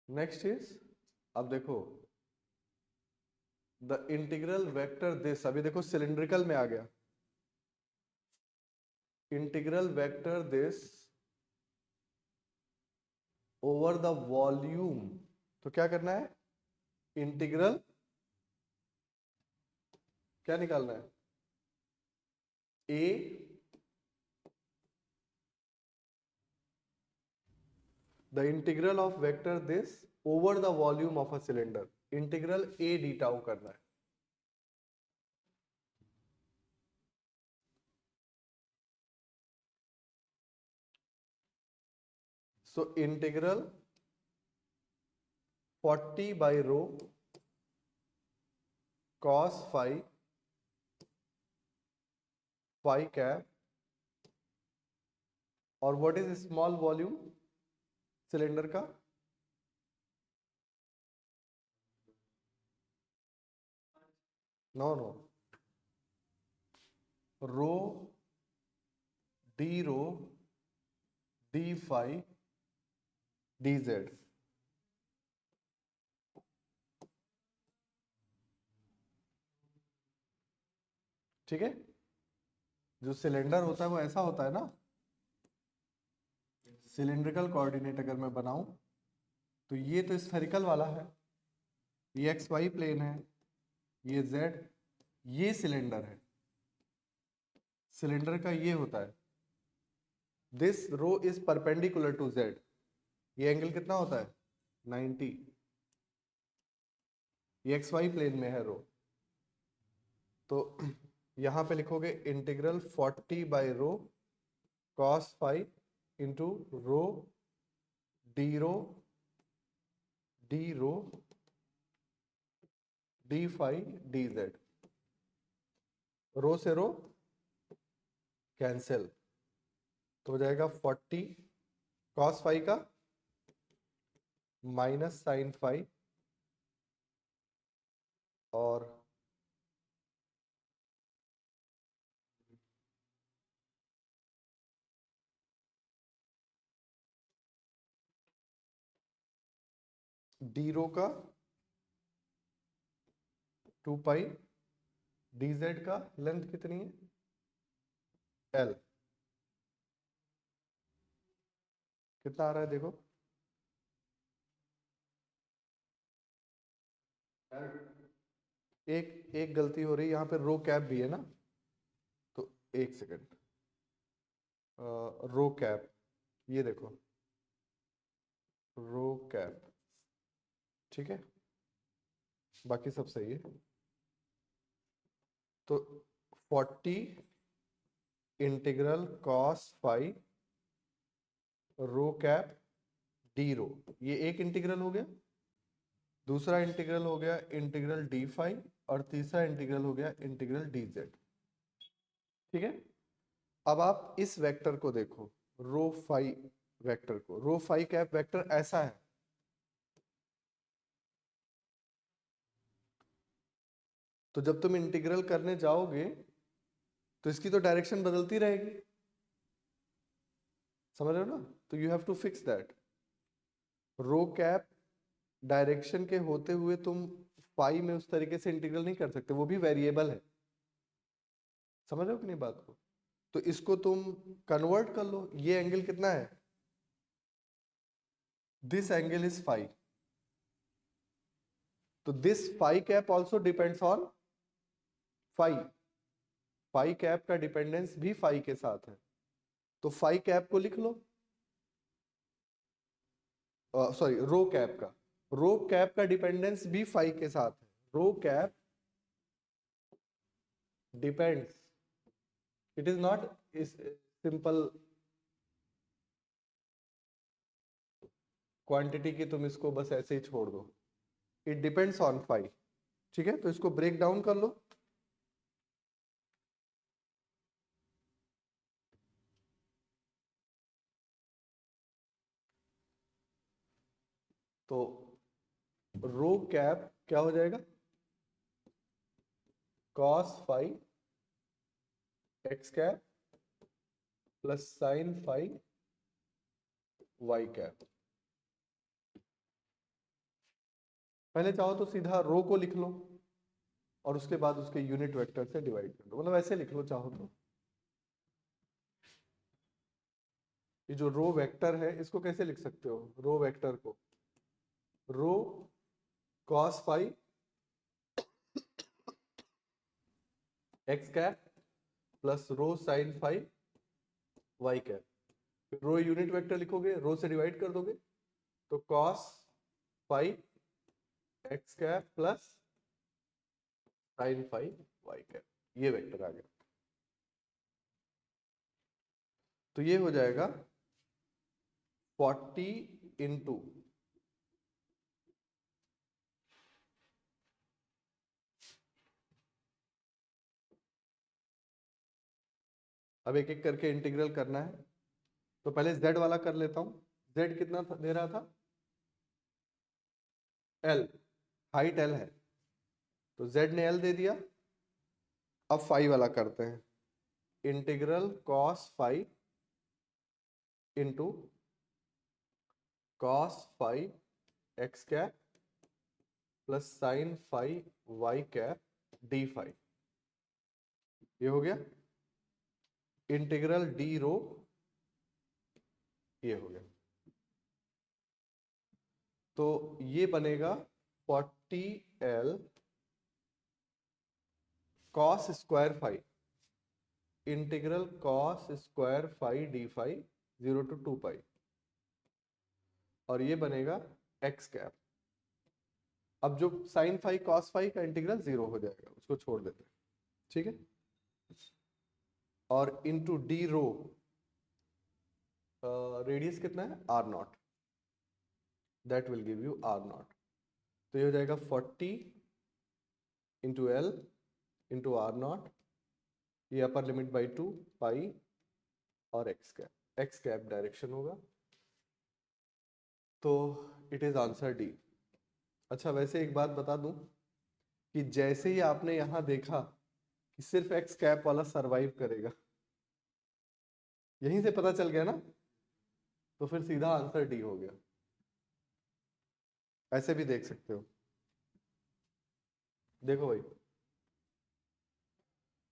A: नेक्स्ट इज, अब देखो द इंटीग्रल वेक्टर दिस. अभी देखो सिलिंड्रिकल में आ गया, integral vector this over the volume, तो क्या करना है, इंटीग्रल क्या निकालना है, A the integral of vector this over the volume of a cylinder, integral A D tau करना है। So integral 40 by rho cos phi cap, और what is small volume cylinder का, know rho D phi D Z. ठीक है, जो cylinder होता है वो ऐसा होता है ना, सिलिंड्रिकल कोऑर्डिनेट अगर मैं बनाऊं तो ये तो स्फेरिकल वाला है, ये एक्स वाई प्लेन है, ये जेड, ये सिलेंडर है, सिलेंडर का ये होता है, this rho is perpendicular to z, ये एंगल कितना होता है 90, ये एक्स वाई प्लेन में है रो, तो यहां पे लिखोगे integral 40 by rho cos phi into rho D rho D phi D Z, rho से रो कैंसिल, तो हो जाएगा 40 cos phi का माइनस साइन फाई और डी रो का 2 पाई, डी जेड का लेंथ कितनी है एल, कितना आ रहा है देखो, एक गलती हो रही है यहाँ पे, रो कैप भी है ना, तो एक सेकंड, रो कैप, ये देखो रो कैप, ठीक है, बाकी सब सही है, तो 40 integral cos phi rho cap D rho, ये एक इंटीग्रल हो गया, दूसरा इंटीग्रल हो गया इंटीग्रल डी फाई, और तीसरा इंटीग्रल हो गया इंटीग्रल डी जेड। ठीक है, अब आप इस वेक्टर को देखो, रो फाई वेक्टर को, रो फाई कैप वेक्टर ऐसा है, तो जब तुम इंटीग्रल करने जाओगे तो इसकी तो डायरेक्शन बदलती रहेगी, समझ रहे हो ना, तो you have to fix that, rho cap direction के होते हुए तुम फाई में उस तरीके से इंटीग्रल नहीं कर सकते, वो भी वेरिएबल है, समझ रहे हो कि नहीं बात को, तो इसको तुम कन्वर्ट कर लो, ये एंगल कितना है, दिस एंगल इज फाई, तो this phi cap also depends on phi, phi cap का डिपेंडेंस भी फाई के साथ है, तो फाई कैप को लिख लो, सॉरी रो कैप का डिपेंडेंस भी फाई के साथ है, rho cap depends, it is not simple quantity की तुम इसको बस ऐसे ही छोड़ दो, इट डिपेंड्स ऑन फाई। ठीक है, तो इसको ब्रेक डाउन कर लो, तो रो कैप क्या हो जाएगा, cos phi x cap plus sine phi Y cap, पहले चाहो तो सीधा रो को लिख लो और उसके बाद उसके यूनिट वेक्टर से डिवाइड कर दो, मतलब ऐसे लिख लो चाहो तो, ये जो रो वेक्टर है इसको कैसे लिख सकते हो? रो वेक्टर को rho cos phi x cap plus rho sine phi Y cap. Rho unit vector लिखोगे, रो से डिवाइड कर दोगे तो cos phi x cap plus sine phi Y cap, ये वेक्टर आ गया। तो ये हो जाएगा 40 इंटू अब एक एक करके इंटीग्रल करना है। तो पहले z वाला कर लेता हूं। z कितना दे रहा था? l, हाइट l है तो z ने l दे दिया। अब फाई वाला करते हैं, integral cos phi into cos phi x cap plus sine phi Y cap d phi, ये हो गया। इंटीग्रल डी रो, ये हो गया। तो ये बनेगा 40l cos square phi integral cos square phi d phi 0 to 2 pi, और ये बनेगा एक्स कैप। अब जो साइन फाई कॉस फाई का इंटीग्रल 0 हो जाएगा, उसको छोड़ देते हैं, ठीक है। और इंटू डी रो, रेडियस कितना है? R naught, that will give you r naught. तो ये हो जाएगा 40 into l into r naught, ये अपर लिमिट बाई 2 पाई और एक्स कैप डायरेक्शन होगा। तो इट इज आंसर डी। अच्छा, वैसे एक बात बता दूं कि जैसे ही आपने यहां देखा कि सिर्फ एक्स कैप वाला सरवाइव करेगा, यहीं से पता चल गया ना, तो फिर सीधा आंसर डी हो गया। ऐसे भी देख सकते हो। देखो भाई,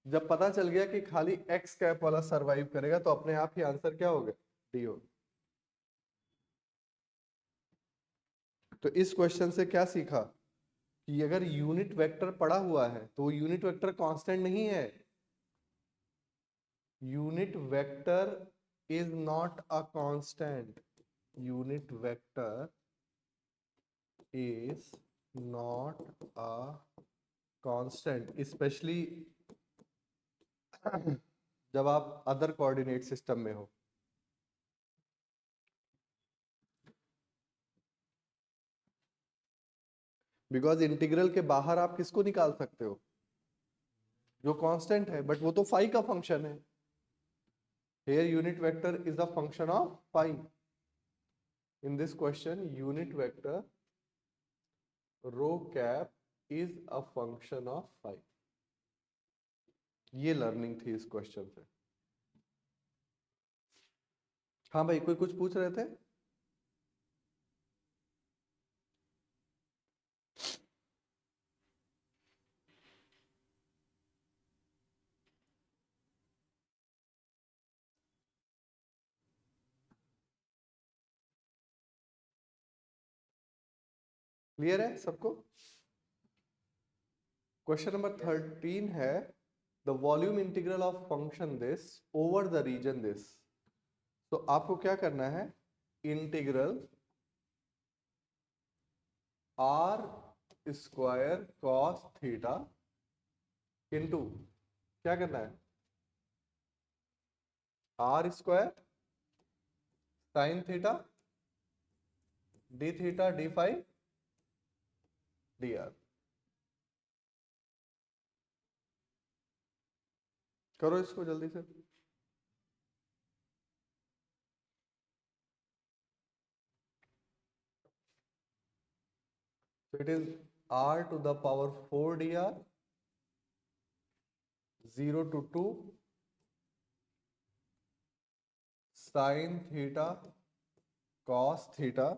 A: जब पता चल गया कि खाली एक्स कैप वाला सरवाइव करेगा तो अपने आप ही आंसर क्या हो गया? डी हो गया। तो इस क्वेश्चन से क्या सीखा कि अगर यूनिट वेक्टर पड़ा हुआ है तो यूनिट वेक्टर कांस्टेंट नहीं है। Unit vector is not a constant. Unit vector is not a constant, specially जब आप अदर कोऑर्डिनेट सिस्टम में हो। बिकॉज इंटीग्रल के बाहर आप किसको निकाल सकते हो? जो कांस्टेंट है, बट वो तो फाई का फंक्शन है। Here unit vector is a function of phi. In this question, unit vector rho cap is a function of phi. ये लर्निंग थी इस क्वेश्चन से। हाँ भाई, कोई कुछ पूछ रहे थे? क्लियर है सबको? क्वेश्चन नंबर 13 है, the volume integral of function this over the region this. तो आपको क्या करना है? Integral r square cos theta into क्या करना है? R square sine theta d theta d phi d r. करो इसको जल्दी से। So it is r to the power 4 dr 0 to 2 sin theta cos theta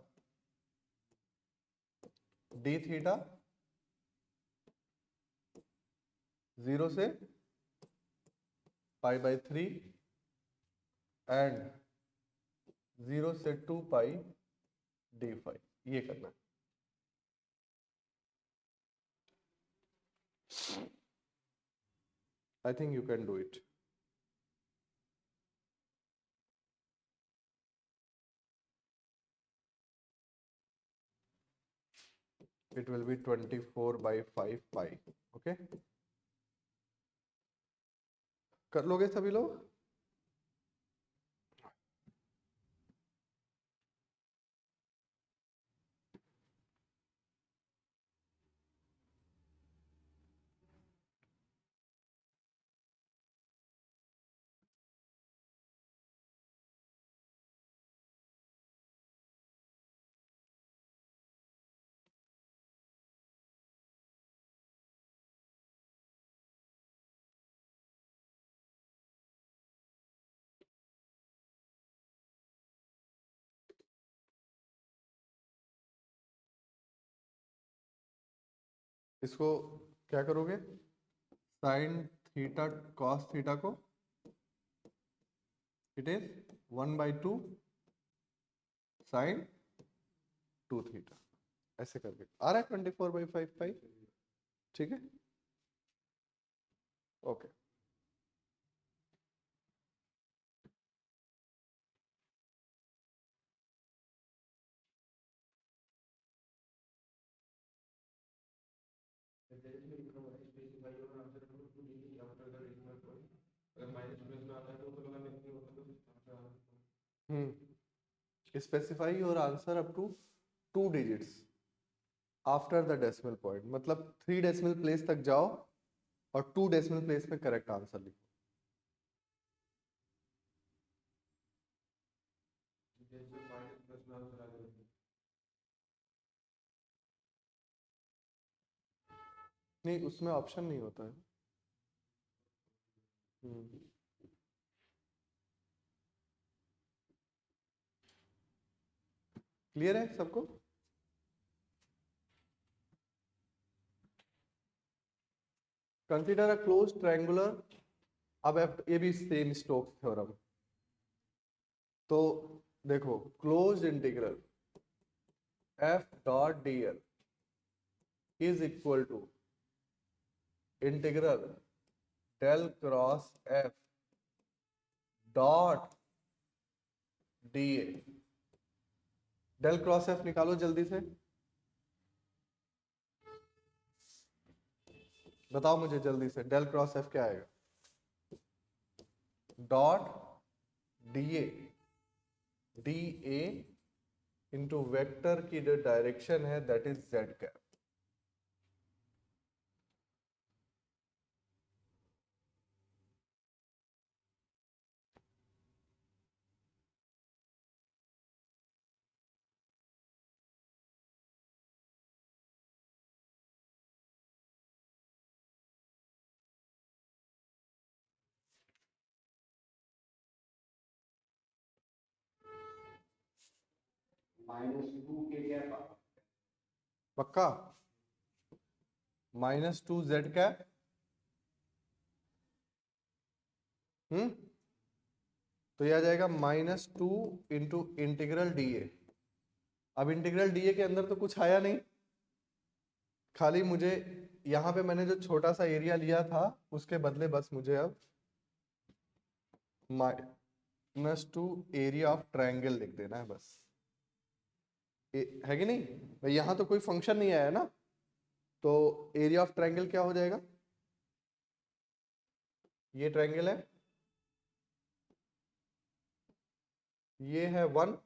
A: d theta 0 से pi by 3 and 0 से 2 पाई d5, ये करना है। I think you can do it. It will be 24 by 5 pi. Okay? कर लोगे सभी लोग? इसको क्या करोगे? साइन थीटा कॉस थीटा को इट इज 1/2 साइन 2 थीटा, ऐसे करके आ रहा है 24/5 पाई। ठीक है, okay. Specify your answer up to 2 digits after the decimal point, मतलब 3 डेसिमल प्लेस तक जाओ और 2 डेसिमल प्लेस में करेक्ट आंसर लिखो। नहीं, उसमें ऑप्शन नहीं होता है। क्लियर है सबको? कंसिडर अ क्लोज ट्रायंगुलर, अब ये भी सेम स्टोक्स थ्योरम। तो देखो, close integral f dot dl is equal to integral del cross f dot dA। Del cross f निकालो जल्दी से, बताओ मुझे जल्दी से, डेल क्रॉस f क्या आएगा? Dot dA, dA into vector की जो डायरेक्शन है दैट इज z कैप।
C: -2 के कैप
A: पक्का? -2 z कैप। तो यह आ जाएगा -2 इंटू इंटीग्रल dA। अब इंटीग्रल dA के अंदर तो कुछ आया नहीं, खाली मुझे यहाँ पे मैंने जो छोटा सा एरिया लिया था उसके बदले बस मुझे अब -2 एरिया ऑफ ट्रायंगल लिख देना है बस। है कि नहीं भाई? यहाँ तो कोई फंक्शन नहीं आया ना, तो एरिया ऑफ ट्रायंगल क्या हो जाएगा? ये ट्रायंगल है, ये है 1,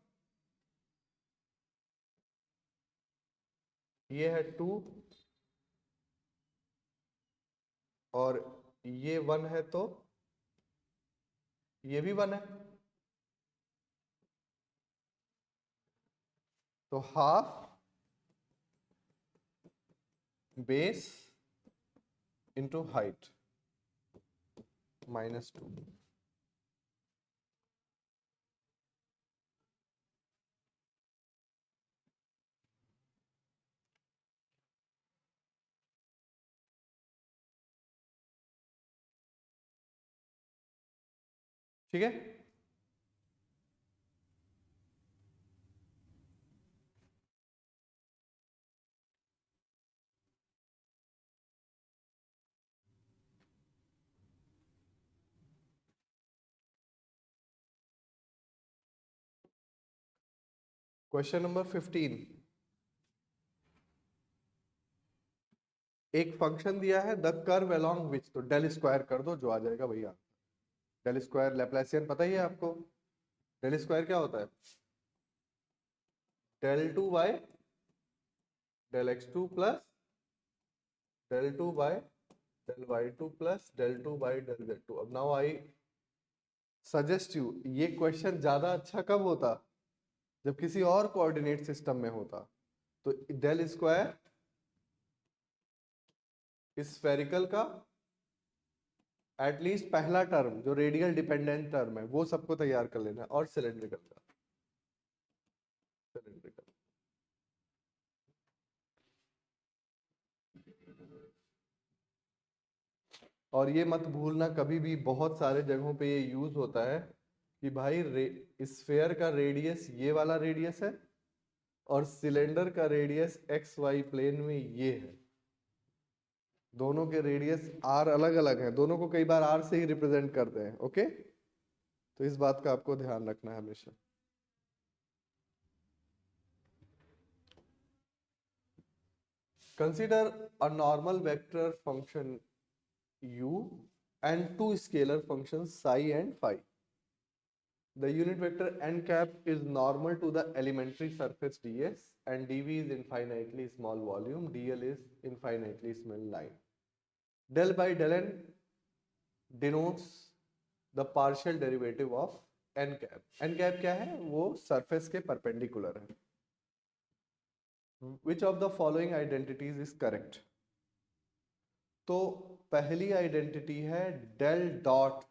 A: ये है 2 और ये 1 है, तो ये भी 1 है। तो हाफ बेस इंटू हाइट -2। ठीक है, क्वेश्चन नंबर 15, एक फंक्शन दिया है द कर्व अलोंग विच, तो डेल स्क्वायर कर दो जो आ जाएगा भैया। डेल स्क्वायर लैप्लासियन पता ही है आपको। डेल स्क्वायर क्या होता है? Del two by del x two plus del two by del y two plus del two by del z two. अब नाउ आई सजेस्ट यू, ये क्वेश्चन ज्यादा अच्छा कब होता? जब किसी और कोऑर्डिनेट सिस्टम में होता। तो डेल स्क्वायर स्फेरिकल का एटलीस्ट पहला टर्म जो रेडियल डिपेंडेंट टर्म है वो सबको तैयार कर लेना है, और सिलेंड्रिकल का सिलेंड्रिकल। और ये मत भूलना कभी भी, बहुत सारे जगहों पे ये यूज होता है कि भाई स्फेयर का रेडियस ये वाला रेडियस है और सिलेंडर का रेडियस एक्स वाई प्लेन में ये है। दोनों के रेडियस आर अलग अलग हैं, दोनों को कई बार आर से ही रिप्रेजेंट करते हैं। ओके, तो इस बात का आपको ध्यान रखना है हमेशा। Consider a normal vector function u and two scalar functions psi and phi. The unit vector n cap is normal to the elementary surface ds and dv is infinitely small volume, dl is infinitely small line. Del by del n denotes the partial derivative of n cap. n cap क्या है? वो surface के perpendicular है. Which of the following identities is correct? तो पहली identity है del dot,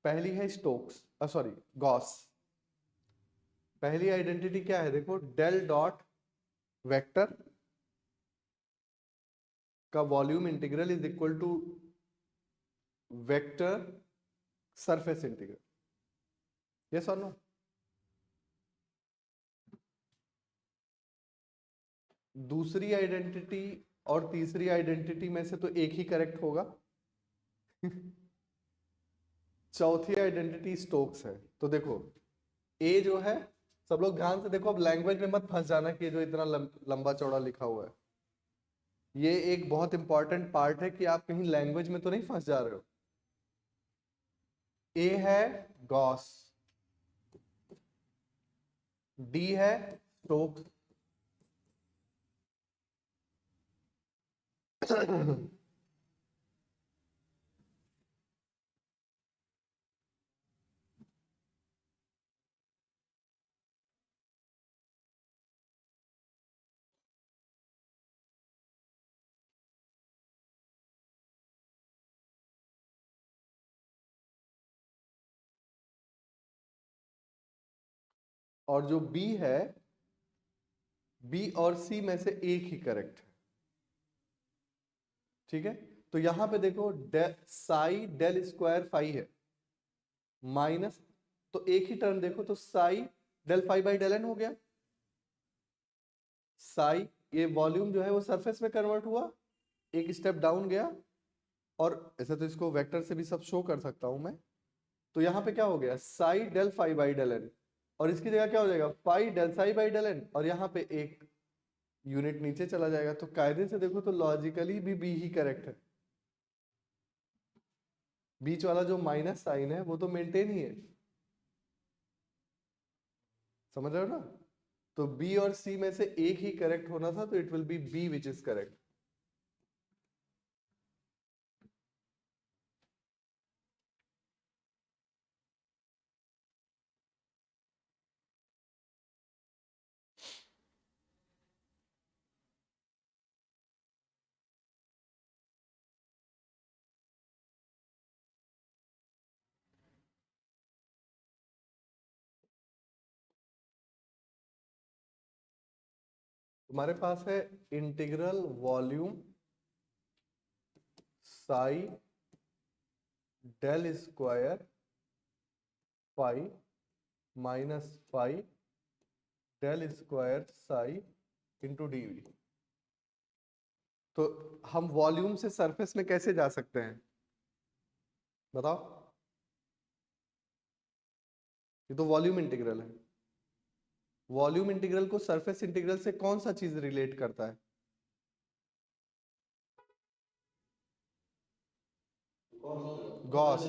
A: पहली है स्टोक्स सॉरी गॉस। पहली आइडेंटिटी क्या है? देखो, डेल डॉट वेक्टर का volume integral is equal to vector surface integral. Yes और नो? दूसरी आइडेंटिटी और तीसरी आइडेंटिटी में से तो एक ही करेक्ट होगा। चौथी आइडेंटिटी स्टोक्स है। तो देखो, ए जो है, सब लोग ध्यान से देखो, अब लैंग्वेज में मत फंस जाना कि जो इतना लंबा चौड़ा लिखा हुआ है। ये एक बहुत इंपॉर्टेंट पार्ट है कि आप कहीं लैंग्वेज में तो नहीं फंस जा रहे हो। ए है गॉस, डी है स्टोक्स, और जो बी है, बी और सी में से एक ही करेक्ट है। ठीक है, तो यहां पे देखो साई डेल स्क्वायर फाई है माइनस, तो एक ही टर्म देखो, तो psi del phi by del n हो गया। साई, ये वॉल्यूम जो है वो सरफेस में कन्वर्ट हुआ, एक स्टेप डाउन गया, और ऐसे तो इसको वेक्टर से भी सब शो कर सकता हूं मैं। तो यहां पे क्या हो गया? Psi del phi by del n, और इसकी जगह क्या हो जाएगा? Phi del psi by del n, और यहाँ पे एक यूनिट नीचे चला जाएगा। तो कायदे से देखो तो लॉजिकली भी बी ही करेक्ट है। बीच वाला जो माइनस साइन है वो तो मेंटेन ही है, समझ रहे हो ना? तो बी और सी में से एक ही करेक्ट होना था, तो it will be B which is correct. तुम्हारे पास है integral volume psi del square phi minus phi del square psi into dv. तो हम वॉल्यूम से सरफेस में कैसे जा सकते हैं, बताओ? ये तो वॉल्यूम इंटीग्रल है। वॉल्यूम इंटीग्रल को सरफेस इंटीग्रल से कौन सा चीज रिलेट करता है? गॉस।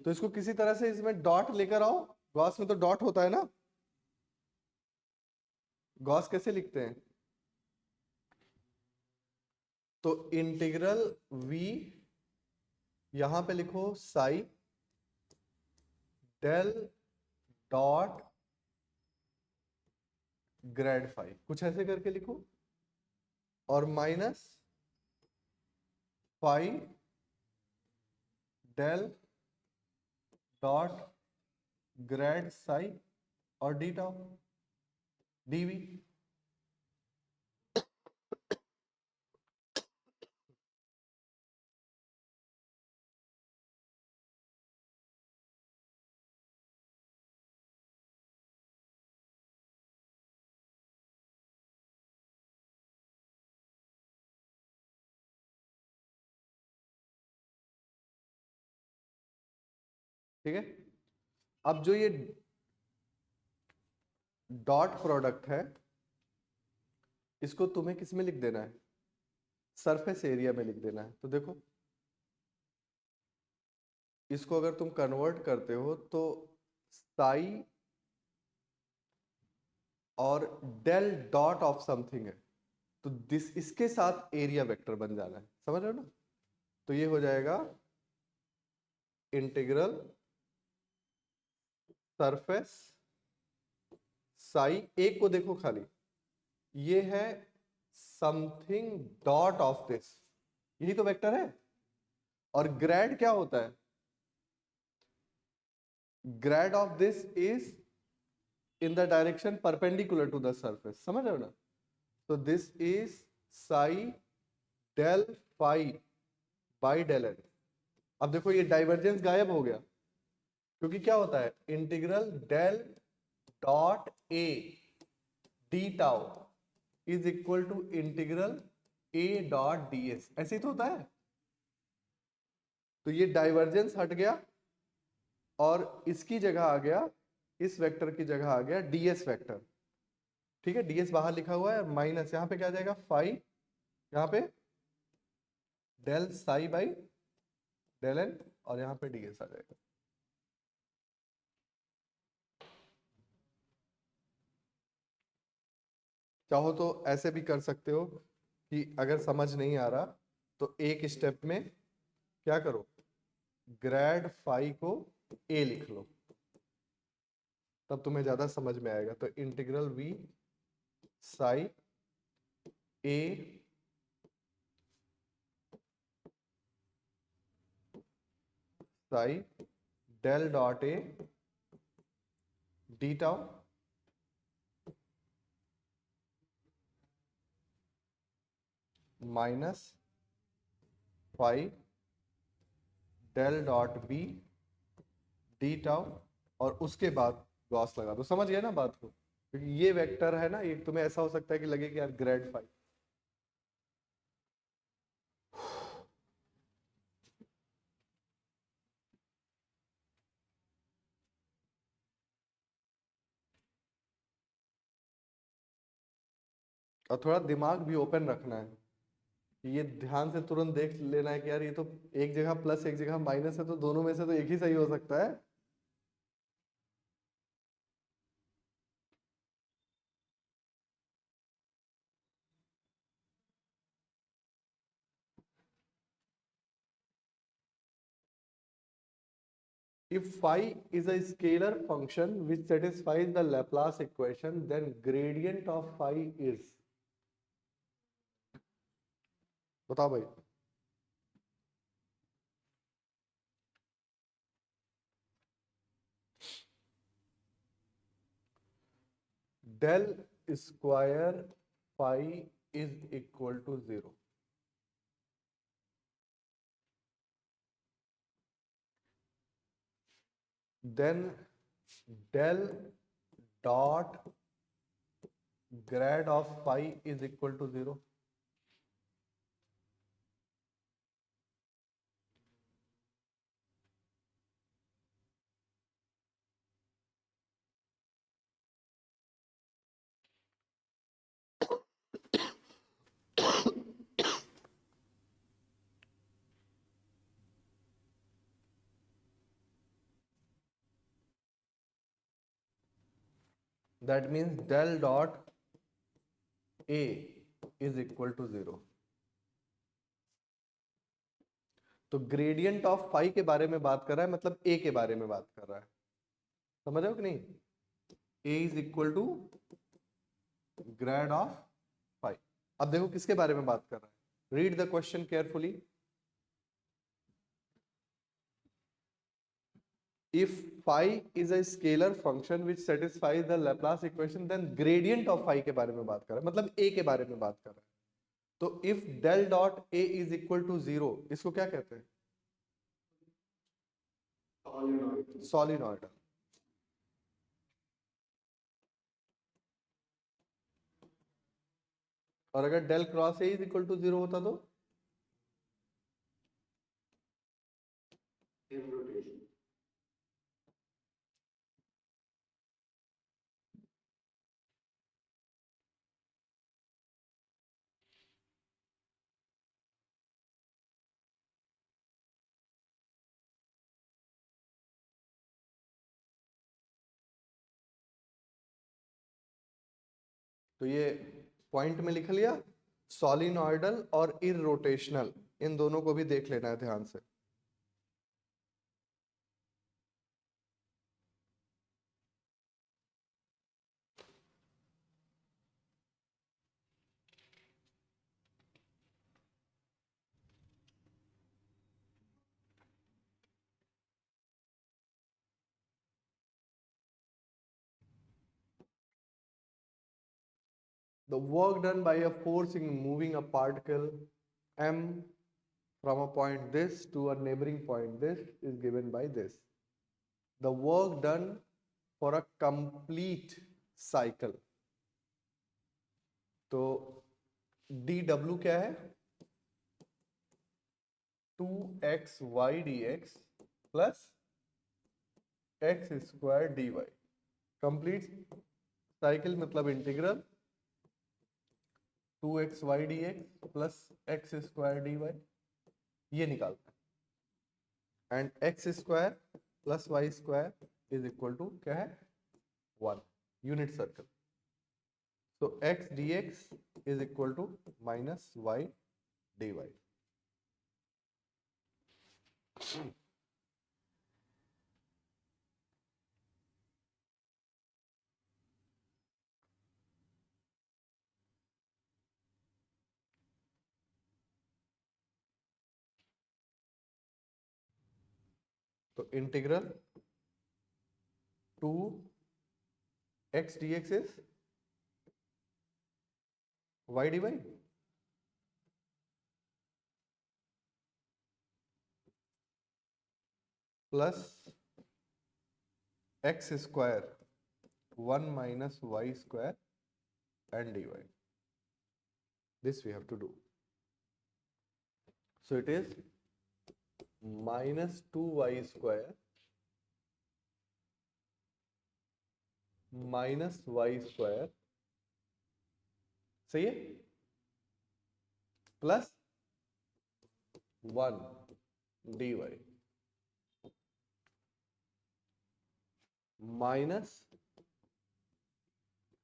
A: तो इसको किसी तरह से इसमें डॉट लेकर आओ। गॉस में तो डॉट होता है ना। गॉस कैसे लिखते हैं? तो इंटीग्रल v, यहां पे लिखो psi del dot grad phi, कुछ ऐसे करके लिखो, और minus phi del dot grad psi और डी टाउ डीवी। ठीक है। अब जो ये डॉट प्रोडक्ट है, इसको तुम्हें किस में लिख देना है? सरफेस एरिया में लिख देना है। तो देखो, इसको अगर तुम कन्वर्ट करते हो तो साई और डेल डॉट ऑफ समथिंग है, तो दिस इसके साथ एरिया वेक्टर बन जाना है। समझ रहे हो ना? तो ये हो जाएगा इंटीग्रल सरफेस साई, एक को देखो खाली, ये है समथिंग डॉट ऑफ दिस, यही तो वेक्टर है। और ग्रेड क्या होता है? Grade of this is in the direction perpendicular to the surface. समझ रहे हो ना? तो this is psi del phi by del n. अब देखो ये डाइवर्जेंस गायब हो गया, क्योंकि क्या होता है, integral del dot A D tau is equal to integral A dot d s, ऐसे ही तो होता है। तो ये डाइवर्जेंस हट गया और इसकी जगह आ गया, इस वेक्टर की जगह आ गया डीएस वेक्टर। ठीक है, डीएस बाहर लिखा हुआ है, माइनस यहां पे क्या आ जाएगा, फाई, यहां पे del psi by del n, और यहां पे डीएस आ जाएगा। चाहो तो ऐसे भी कर सकते हो कि अगर समझ नहीं आ रहा तो एक स्टेप में क्या करो, ग्रेड फाई को ए लिख लो, तब तुम्हें ज्यादा समझ में आएगा। तो integral v psi A psi del dot A D tau minus phi del dot B d tau, और उसके बाद गॉस लगा दो। समझ गए ना बात को? क्योंकि ये वेक्टर है ना, ये तुम्हें ऐसा हो सकता है कि लगे कि यार ग्रेड फाई, और थोड़ा दिमाग भी ओपन रखना है। ये ध्यान से तुरंत देख लेना है कि यार ये तो एक जगह प्लस एक जगह माइनस है, तो दोनों में से तो एक ही सही हो सकता है। If phi is a scalar function which satisfies the Laplace equation, then gradient of phi is, बताओ भाई। Del square phi is equal to 0. Then del dot grad of phi is equal to 0. That means del dot A is equal to 0। तो gradient of phi के बारे में बात कर रहा है, मतलब ए के बारे में बात कर रहा है, समझ रहे हो कि नहीं? A is equal to grad of phi. अब देखो किसके बारे में बात कर रहा है, read the question carefully. If phi is a scalar function which satisfies the Laplace equation, then gradient of phi के बारे में बात कर रहा है, मतलब a के बारे में बात कर रहा है। तो if del dot a is equal to 0, इसको क्या कहते हैं? Solenoidal। और अगर del cross a is equal to 0 होता तो
C: rotation।
A: तो ये पॉइंट में लिख लिया, सोलिनॉइडल और इररोटेशनल, इन दोनों को भी देख लेना है ध्यान से। The work done by a force in moving a particle m from a point this to a neighboring point this is given by this. The work done for a complete cycle. तो dw क्या है? 2xy dx plus x square dy। Complete cycle मतलब integral 2xy dx plus x square dy, ये निकालता है। And x square plus y square is equal to क्या है? 1 unit circle. तो x dx is equal to minus y dy। तो integral 2 x dx is y dy plus x square 1 minus y square and dy. This we have to do. So it is minus 2y square minus y square, सही है, plus 1 dy minus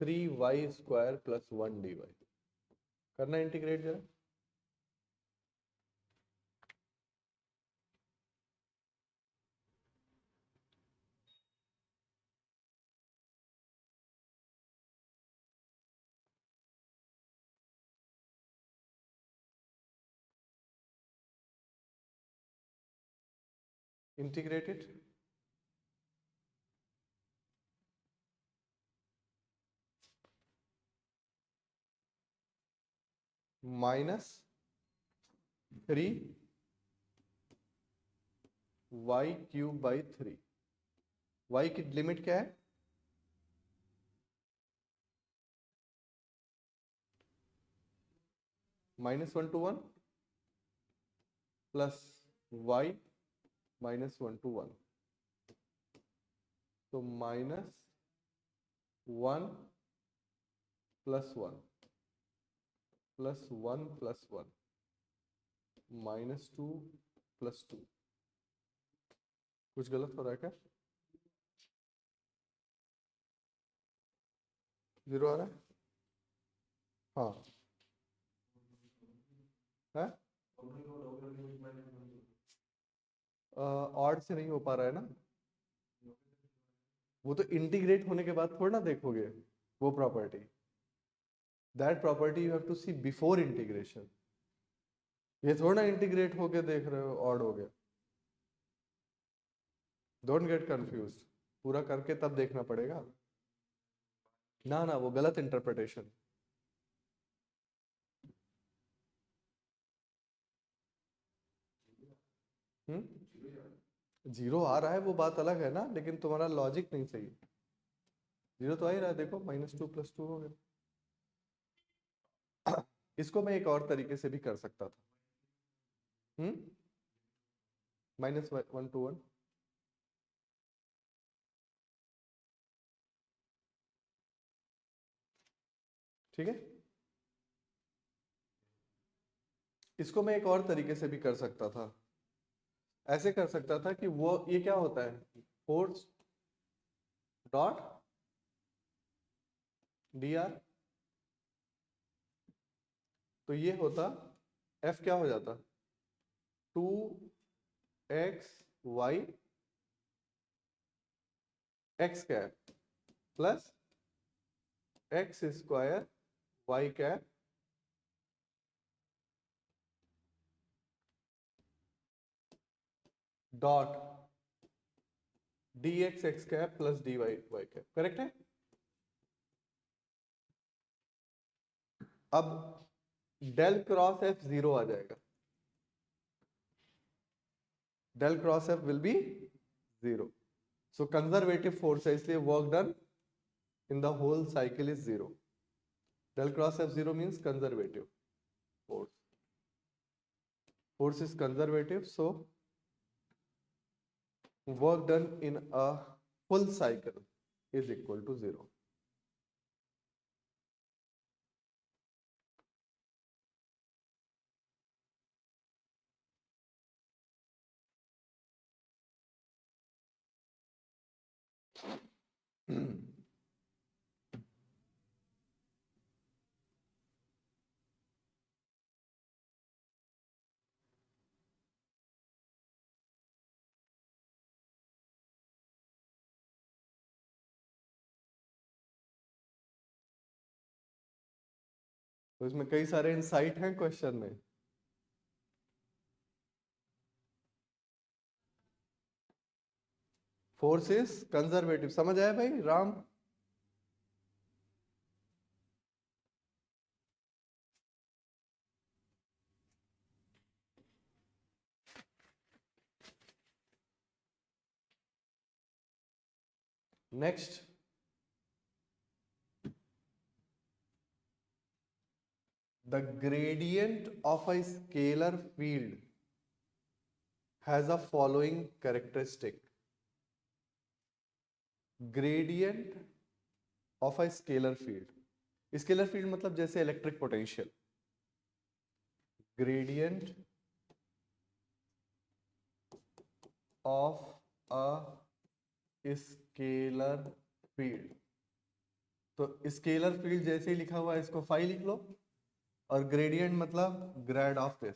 A: 3y square plus 1 dy। करना integrate जरा। Integrated minus 3 y cube by 3। y की limit क्या है? -1 to 1 plus y -1 to 1, तो -1 plus 1 plus 1 plus 1 -2 plus 2। कुछ गलत हो रहा है क्या? 0 आ रहा है? हाँ है, ऑड से नहीं हो पा रहा है ना, वो तो इंटीग्रेट होने के बाद थोड़ा ना देखोगे वो property, that property you have to see before integration, ये थोड़ा ना इंटीग्रेट होके देख रहे हो ऑड हो गया, डोंट गेट कंफ्यूज्ड, पूरा करके तब देखना पड़ेगा ना, ना वो गलत इंटरप्रिटेशन। जीरो आ रहा है वो बात अलग है ना, लेकिन तुम्हारा लॉजिक नहीं सही, जीरो तो आ ही रहा है, देखो -2 + 2 हो गया। इसको मैं एक और तरीके से भी कर सकता था, -1 to 1, ठीक है, इसको मैं एक और तरीके से भी कर सकता था, ऐसे कर सकता था कि वो ये क्या होता है, फोर्स डॉट dr, तो ये होता F क्या हो जाता 2x y x cap plus x square y cap dot dx x cap plus dy y cap, correct है। अब डेल क्रॉस F 0 आ जाएगा, del cross F will be 0, so conservative force है, इसलिए work done in the whole cycle is 0, del cross F 0 means conservative force, force is conservative, so work done in a full cycle is equal to 0. तो इसमें कई सारे insight हैं question में, force is conservative, समझ आया भाई Ram? Next, the gradient of a scalar field has a following characteristic. Gradient of a scalar field, scalar field मतलब जैसे electric potential, gradient of a scalar field, तो स्केलर फील्ड जैसे ही लिखा हुआ है इसको फाई लिख लो, और ग्रेडियंट मतलब ग्रेड ऑफ दिस,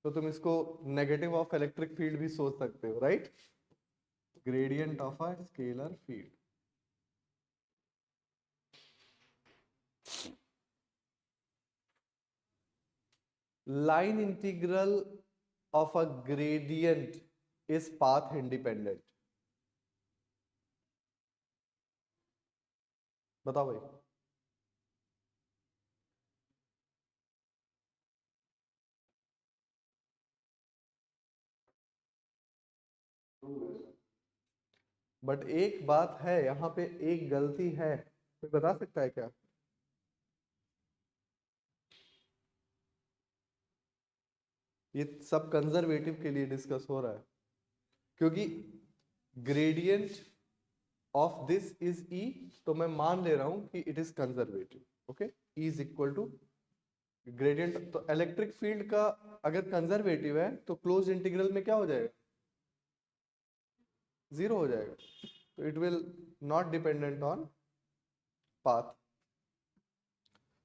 A: तो तुम इसको नेगेटिव ऑफ इलेक्ट्रिक फील्ड भी सोच सकते हो, right, gradient of a scalar field. Line integral of a gradient is path independent, बताओ भाई। बट एक बात है यहाँ पे, एक गलती है, कोई बता सकता है क्या? ये सब कंजर्वेटिव के लिए डिस्कस हो रहा है, क्योंकि gradient of this is E, तो मैं मान ले रहा हूं कि it is conservative, okay, E is equal to gradient, तो इलेक्ट्रिक फील्ड का अगर कंजर्वेटिव है तो क्लोज इंटीग्रल में क्या हो जाएगा, 0 हो जाएगा, तो it will not dependent on path.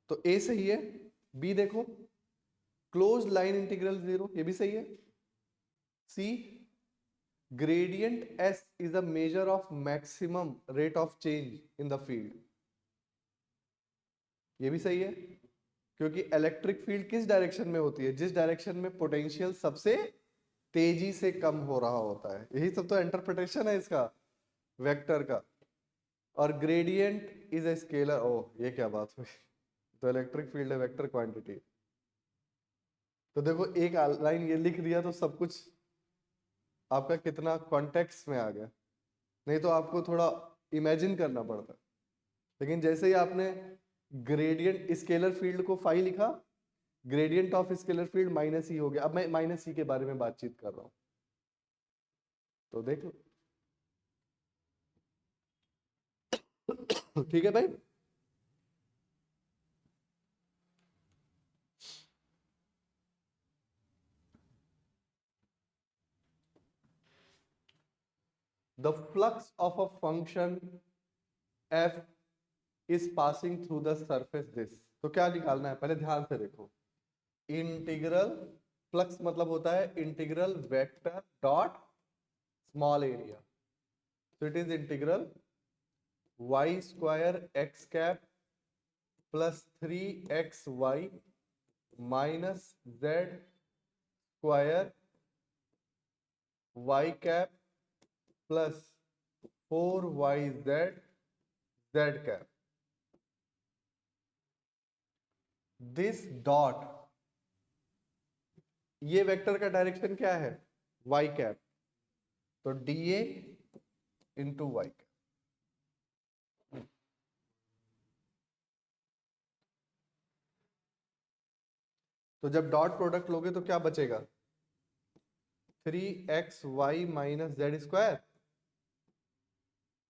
A: तो ए सही है। बी देखो, क्लोज लाइन इंटीग्रल 0, ये भी सही है। सी, gradient s is a measure of maximum rate of change in the field, ये भी सही है, क्योंकि इलेक्ट्रिक फील्ड किस डायरेक्शन में होती है? जिस डायरेक्शन में पोटेंशियल सबसे तेजी से कम हो रहा होता है। यही सब तो इंटरप्रिटेशन है इसका वेक्टर का। और ग्रेडियंट इज ए स्केलर, ओह ये क्या बात हुई, तो इलेक्ट्रिक फील्ड है वेक्टर क्वांटिटी। तो देखो एक लाइन ये लिख दिया तो सब कुछ आपका कितना कॉन्टेक्स्ट में आ गया, नहीं तो आपको थोड़ा इमेजिन करना पड़ता। लेकिन जैसे ही आपने ग्रेडियंट स्केलर फील्ड को फाई लिखा, gradient of scalar field minus E हो गया। अब मैं माइनस ई के बारे में बातचीत कर रहा हूं, तो देख लो। ठीक है भाई। The flux of a function f is passing through the surface this, तो क्या निकालना है? पहले ध्यान से देखो, इंटीग्रल फ्लक्स मतलब होता है integral vector dot small area. तो it is integral y square x cap plus 3xy minus z square y cap plus 4yz z cap. This dot, ये वेक्टर का डायरेक्शन क्या है? y कैप, तो dA into y cap. तो जब dot product लोगे तो क्या बचेगा? 3xy minus Z square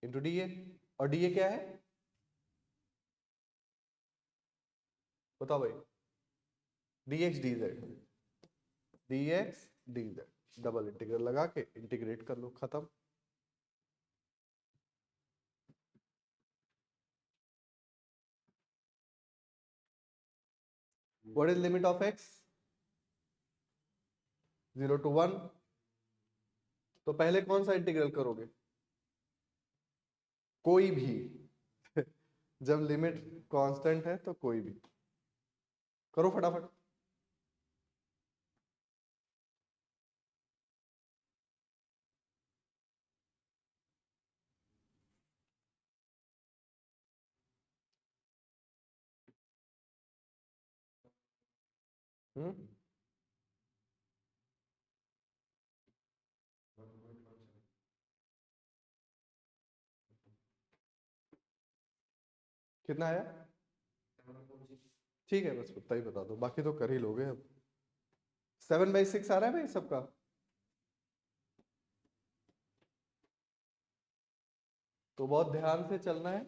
A: into dA। और dA क्या है बताओ भाई? dx dz, dx dz, double integral लगा के इंटीग्रेट कर लो, खत्म। What is limit of x? 0 to 1। तो पहले कौन सा इंटीग्रल करोगे? कोई भी जब लिमिट कांस्टेंट है तो कोई भी करो फटाफट। हम्म, कितना आया? ठीक है, बस उतना ही बता दो, बाकी तो कर ही लोगे। अब 7/6 आ रहा है भाई सबका? तो बहुत ध्यान से चलना है।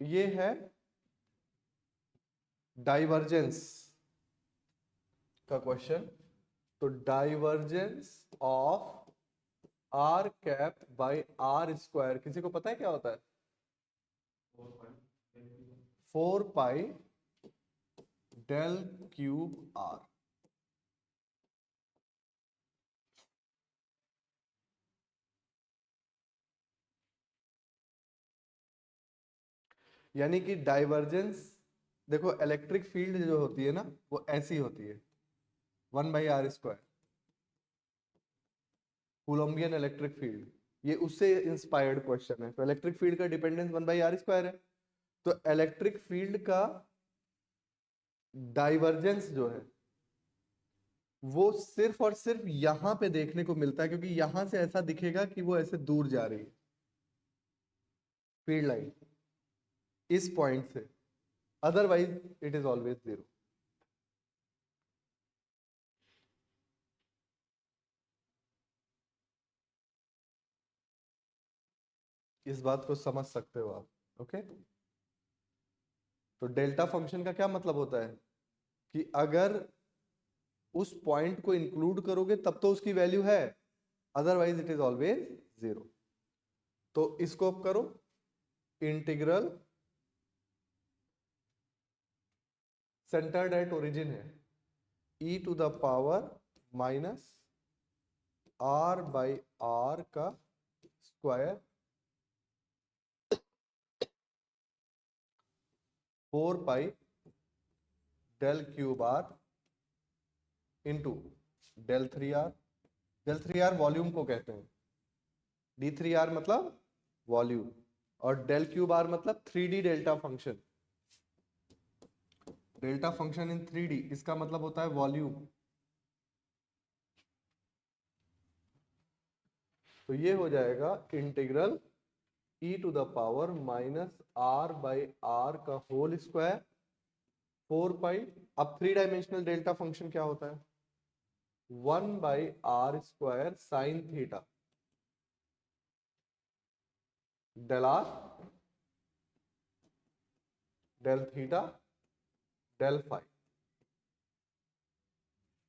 A: ये है डाइवर्जेंस का क्वेश्चन। तो divergence of r cap by r square, किसी को पता है क्या होता है? 4 पाई डेल क्यूब आर। यानी कि डाइवर्जेंस, देखो इलेक्ट्रिक फील्ड जो होती है ना वो ऐसी होती है 1/r²। कूलम्बियन इलेक्ट्रिक फील्ड, ये उससे इंस्पायर्ड क्वेश्चन है। तो इलेक्ट्रिक फील्ड का डिपेंडेंस 1/r² है। तो इलेक्ट्रिक फील्ड का डाइवर्जेंस जो है वो सिर्फ और सिर्फ यहां पे देखने को मिलता है, क्योंकि यहां से ऐसा दिखेगा कि वो ऐसे दूर जा रही है फील्ड लाइन इस पॉइंट से, अदरवाइज इट इज ऑलवेज 0। इस बात को समझ सकते हो आप? ओके। तो डेल्टा फंक्शन का क्या मतलब होता है कि अगर उस पॉइंट को इंक्लूड करोगे तब तो उसकी वैल्यू है, अदरवाइज इट इज ऑलवेज 0। तो इसको अब करो, इंटीग्रल सेंटर्ड एट ओरिजिन है e to the power minus r by r का square 4 pi del cube r into del 3r। Del 3r volume को कहते हैं, d3r मतलब वॉल्यूम, और डेल क्यूब आर मतलब 3D delta function. Delta function in 3D, इसका मतलब होता है वॉल्यूम। तो ये हो जाएगा integral e to the power minus r by r का होल स्क्वायर 4 पाई। अब 3 डायमेंशनल डेल्टा फंक्शन क्या होता है, 1 by r square sine theta del r del theta del phi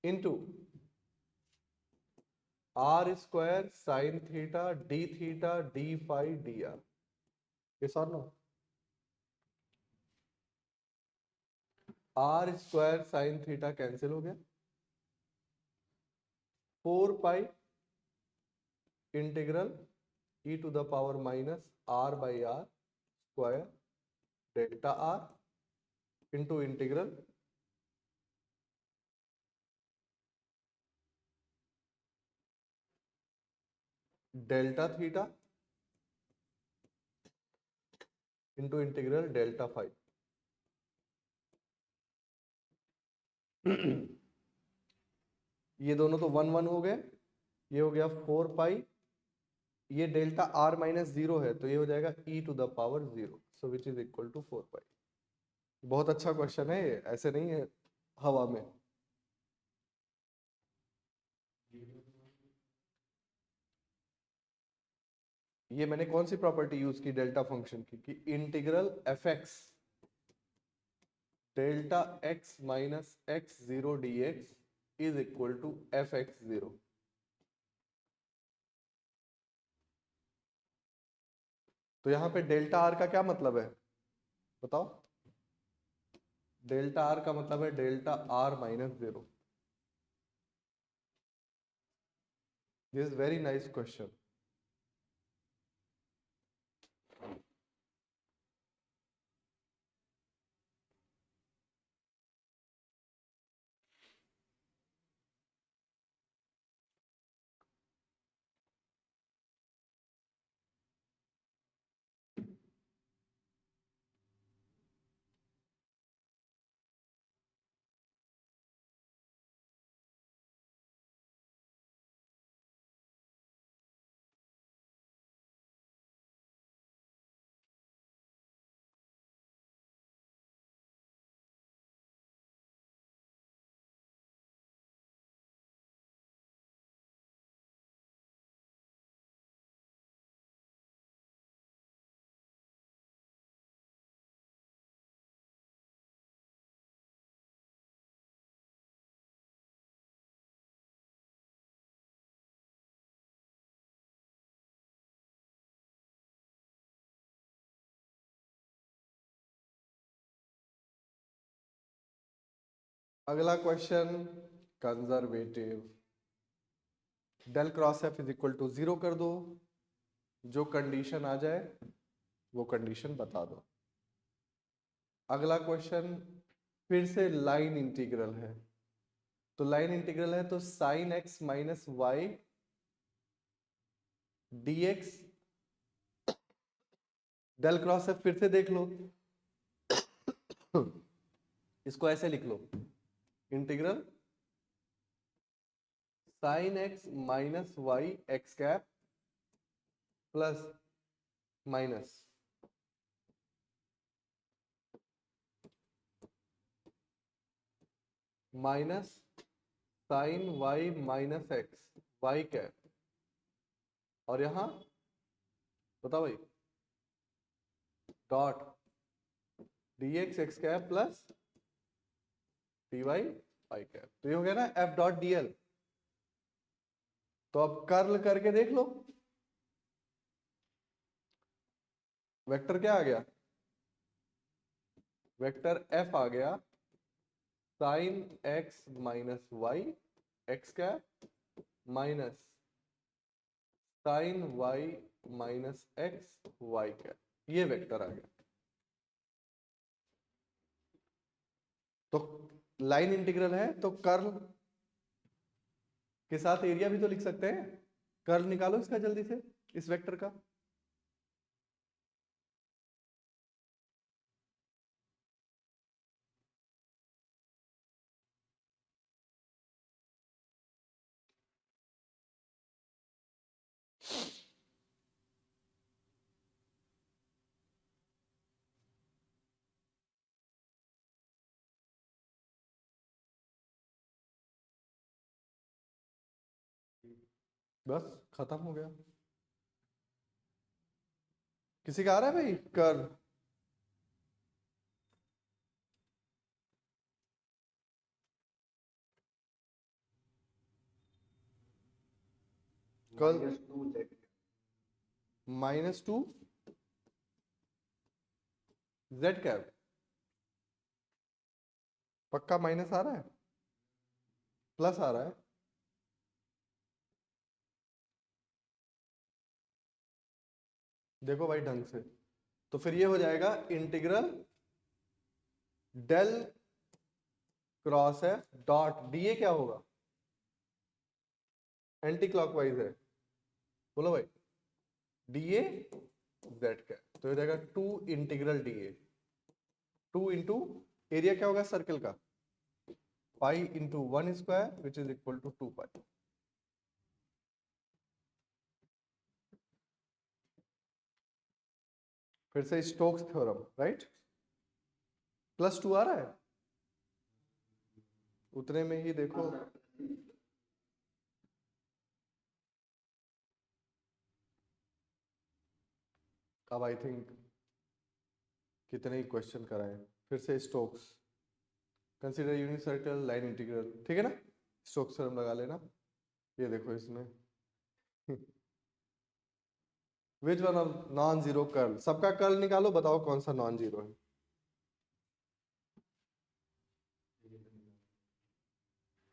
A: into r square sine theta D phi D R. ये sir no, r square sine theta cancel हो गया, 4 pi integral e to the power minus r by r square delta r into integral delta theta into integral delta five. ये दोनों तो 1 1 हो गए, ये हो गया 4 पाई, ये डेल्टा r माइनस 0 है तो ये हो जाएगा e to the power 0, so which is equal to 4 pi. बहुत अच्छा क्वेश्चन है ये, ऐसे नहीं है हवा में। ये मैंने कौन सी प्रॉपर्टी यूज की डेल्टा फंक्शन की, कि integral f x delta x minus x zero d x is equal to f x zero. तो यहां पे डेल्टा आर का क्या मतलब है बताओ, डेल्टा आर का मतलब है delta R minus 0। This is very nice question. अगला question conservative, del cross F is equal to 0 कर दो, जो कंडीशन आ जाए वो कंडीशन बता दो। अगला क्वेश्चन फिर से लाइन इंटीग्रल है, तो लाइन इंटीग्रल है तो sine x minus Y D X del cross F फिर से देख लो, इसको ऐसे लिख लो, integral sine x minus Y x cap plus minus minus sine Y minus x Y cap, और यहां बताओ भाई dot D X X cap plus D Y आई कैप। तो ये हो गया ना एफ डॉट डी एल। तो अब कर्ल करके देख लो, वेक्टर क्या आ गया, वेक्टर एफ आ गया sine x minus Y x cap minus sine Y minus x Y cap, ये वेक्टर आ गया। तो लाइन इंटीग्रल है तो कर्ल के साथ एरिया भी तो लिख सकते हैं। कर्ल निकालो इसका जल्दी से, इस वेक्टर का। बस खत्म हो गया। किसी का आ रहा है भाई कर्ल? कर्ल -2 जेड कैप, पक्का माइनस आ रहा है, प्लस आ रहा है? देखो भाई ढंग से, तो फिर ये हो जाएगा integral del cross f dot d A क्या होगा, एंटी क्लॉकवाइज है, बोलो भाई, डी ए जेड कैप। तो हो जाएगा 2 integral d A, 2 into area क्या होगा सर्कल का, pi into 1 square which is equal to 2 pi. फिर से स्टोक्स थ्योरम, राइट? +2 आ रहा है, उतने में ही देखो। अब आई थिंक कितने ही क्वेश्चन कराए। फिर से Stokes, consider unit circle line integral, ठीक है ना? स्टोक्स थ्योरम लगा लेना। ये देखो इसमें which one of non zero curl, सबका कर्ल निकालो, बताओ कौन सा नॉन जीरो है।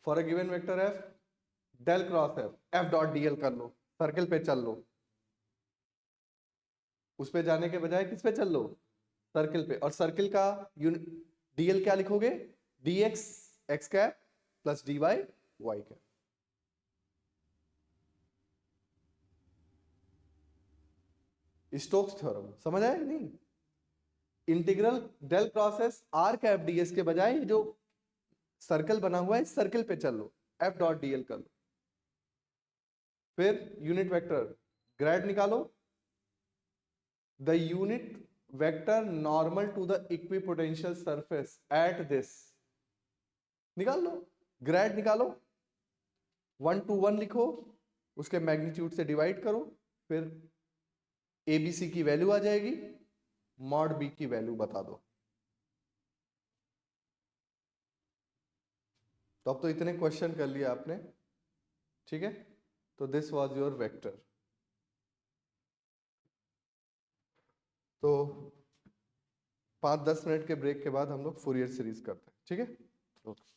A: For a given vector f del cross f dot dl कर लो, सर्कल पे चल लो, उस पे जाने के बजाय किस पे चल लो, सर्कल पे। और सर्कल का डीएल क्या लिखोगे, dx x cap plus dy y cap. Stokes theorem समझ आया कि नहीं? Integral del cross s r cap ds के बजाय जो सर्कल बना हुआ है, सर्कल पे चल लो, एफ डॉट डीएल कर लो। फिर यूनिट वेक्टर ग्रेड निकालो, the unit vector normal to the equipotential surface at this, निकाल लो, ग्रेड निकालो, 1 to 1 लिखो, उसके मैग्नीट्यूड से डिवाइड करो, फिर एबीसी की वैल्यू आ जाएगी, मॉड बी की वैल्यू बता दो। तो अब तो इतने क्वेश्चन कर लिया आपने, ठीक है? तो दिस वाज योर वेक्टर। तो 5-10 मिनट के ब्रेक के बाद हम लोग फूरियर सीरीज करते हैं, ठीक है? ओके।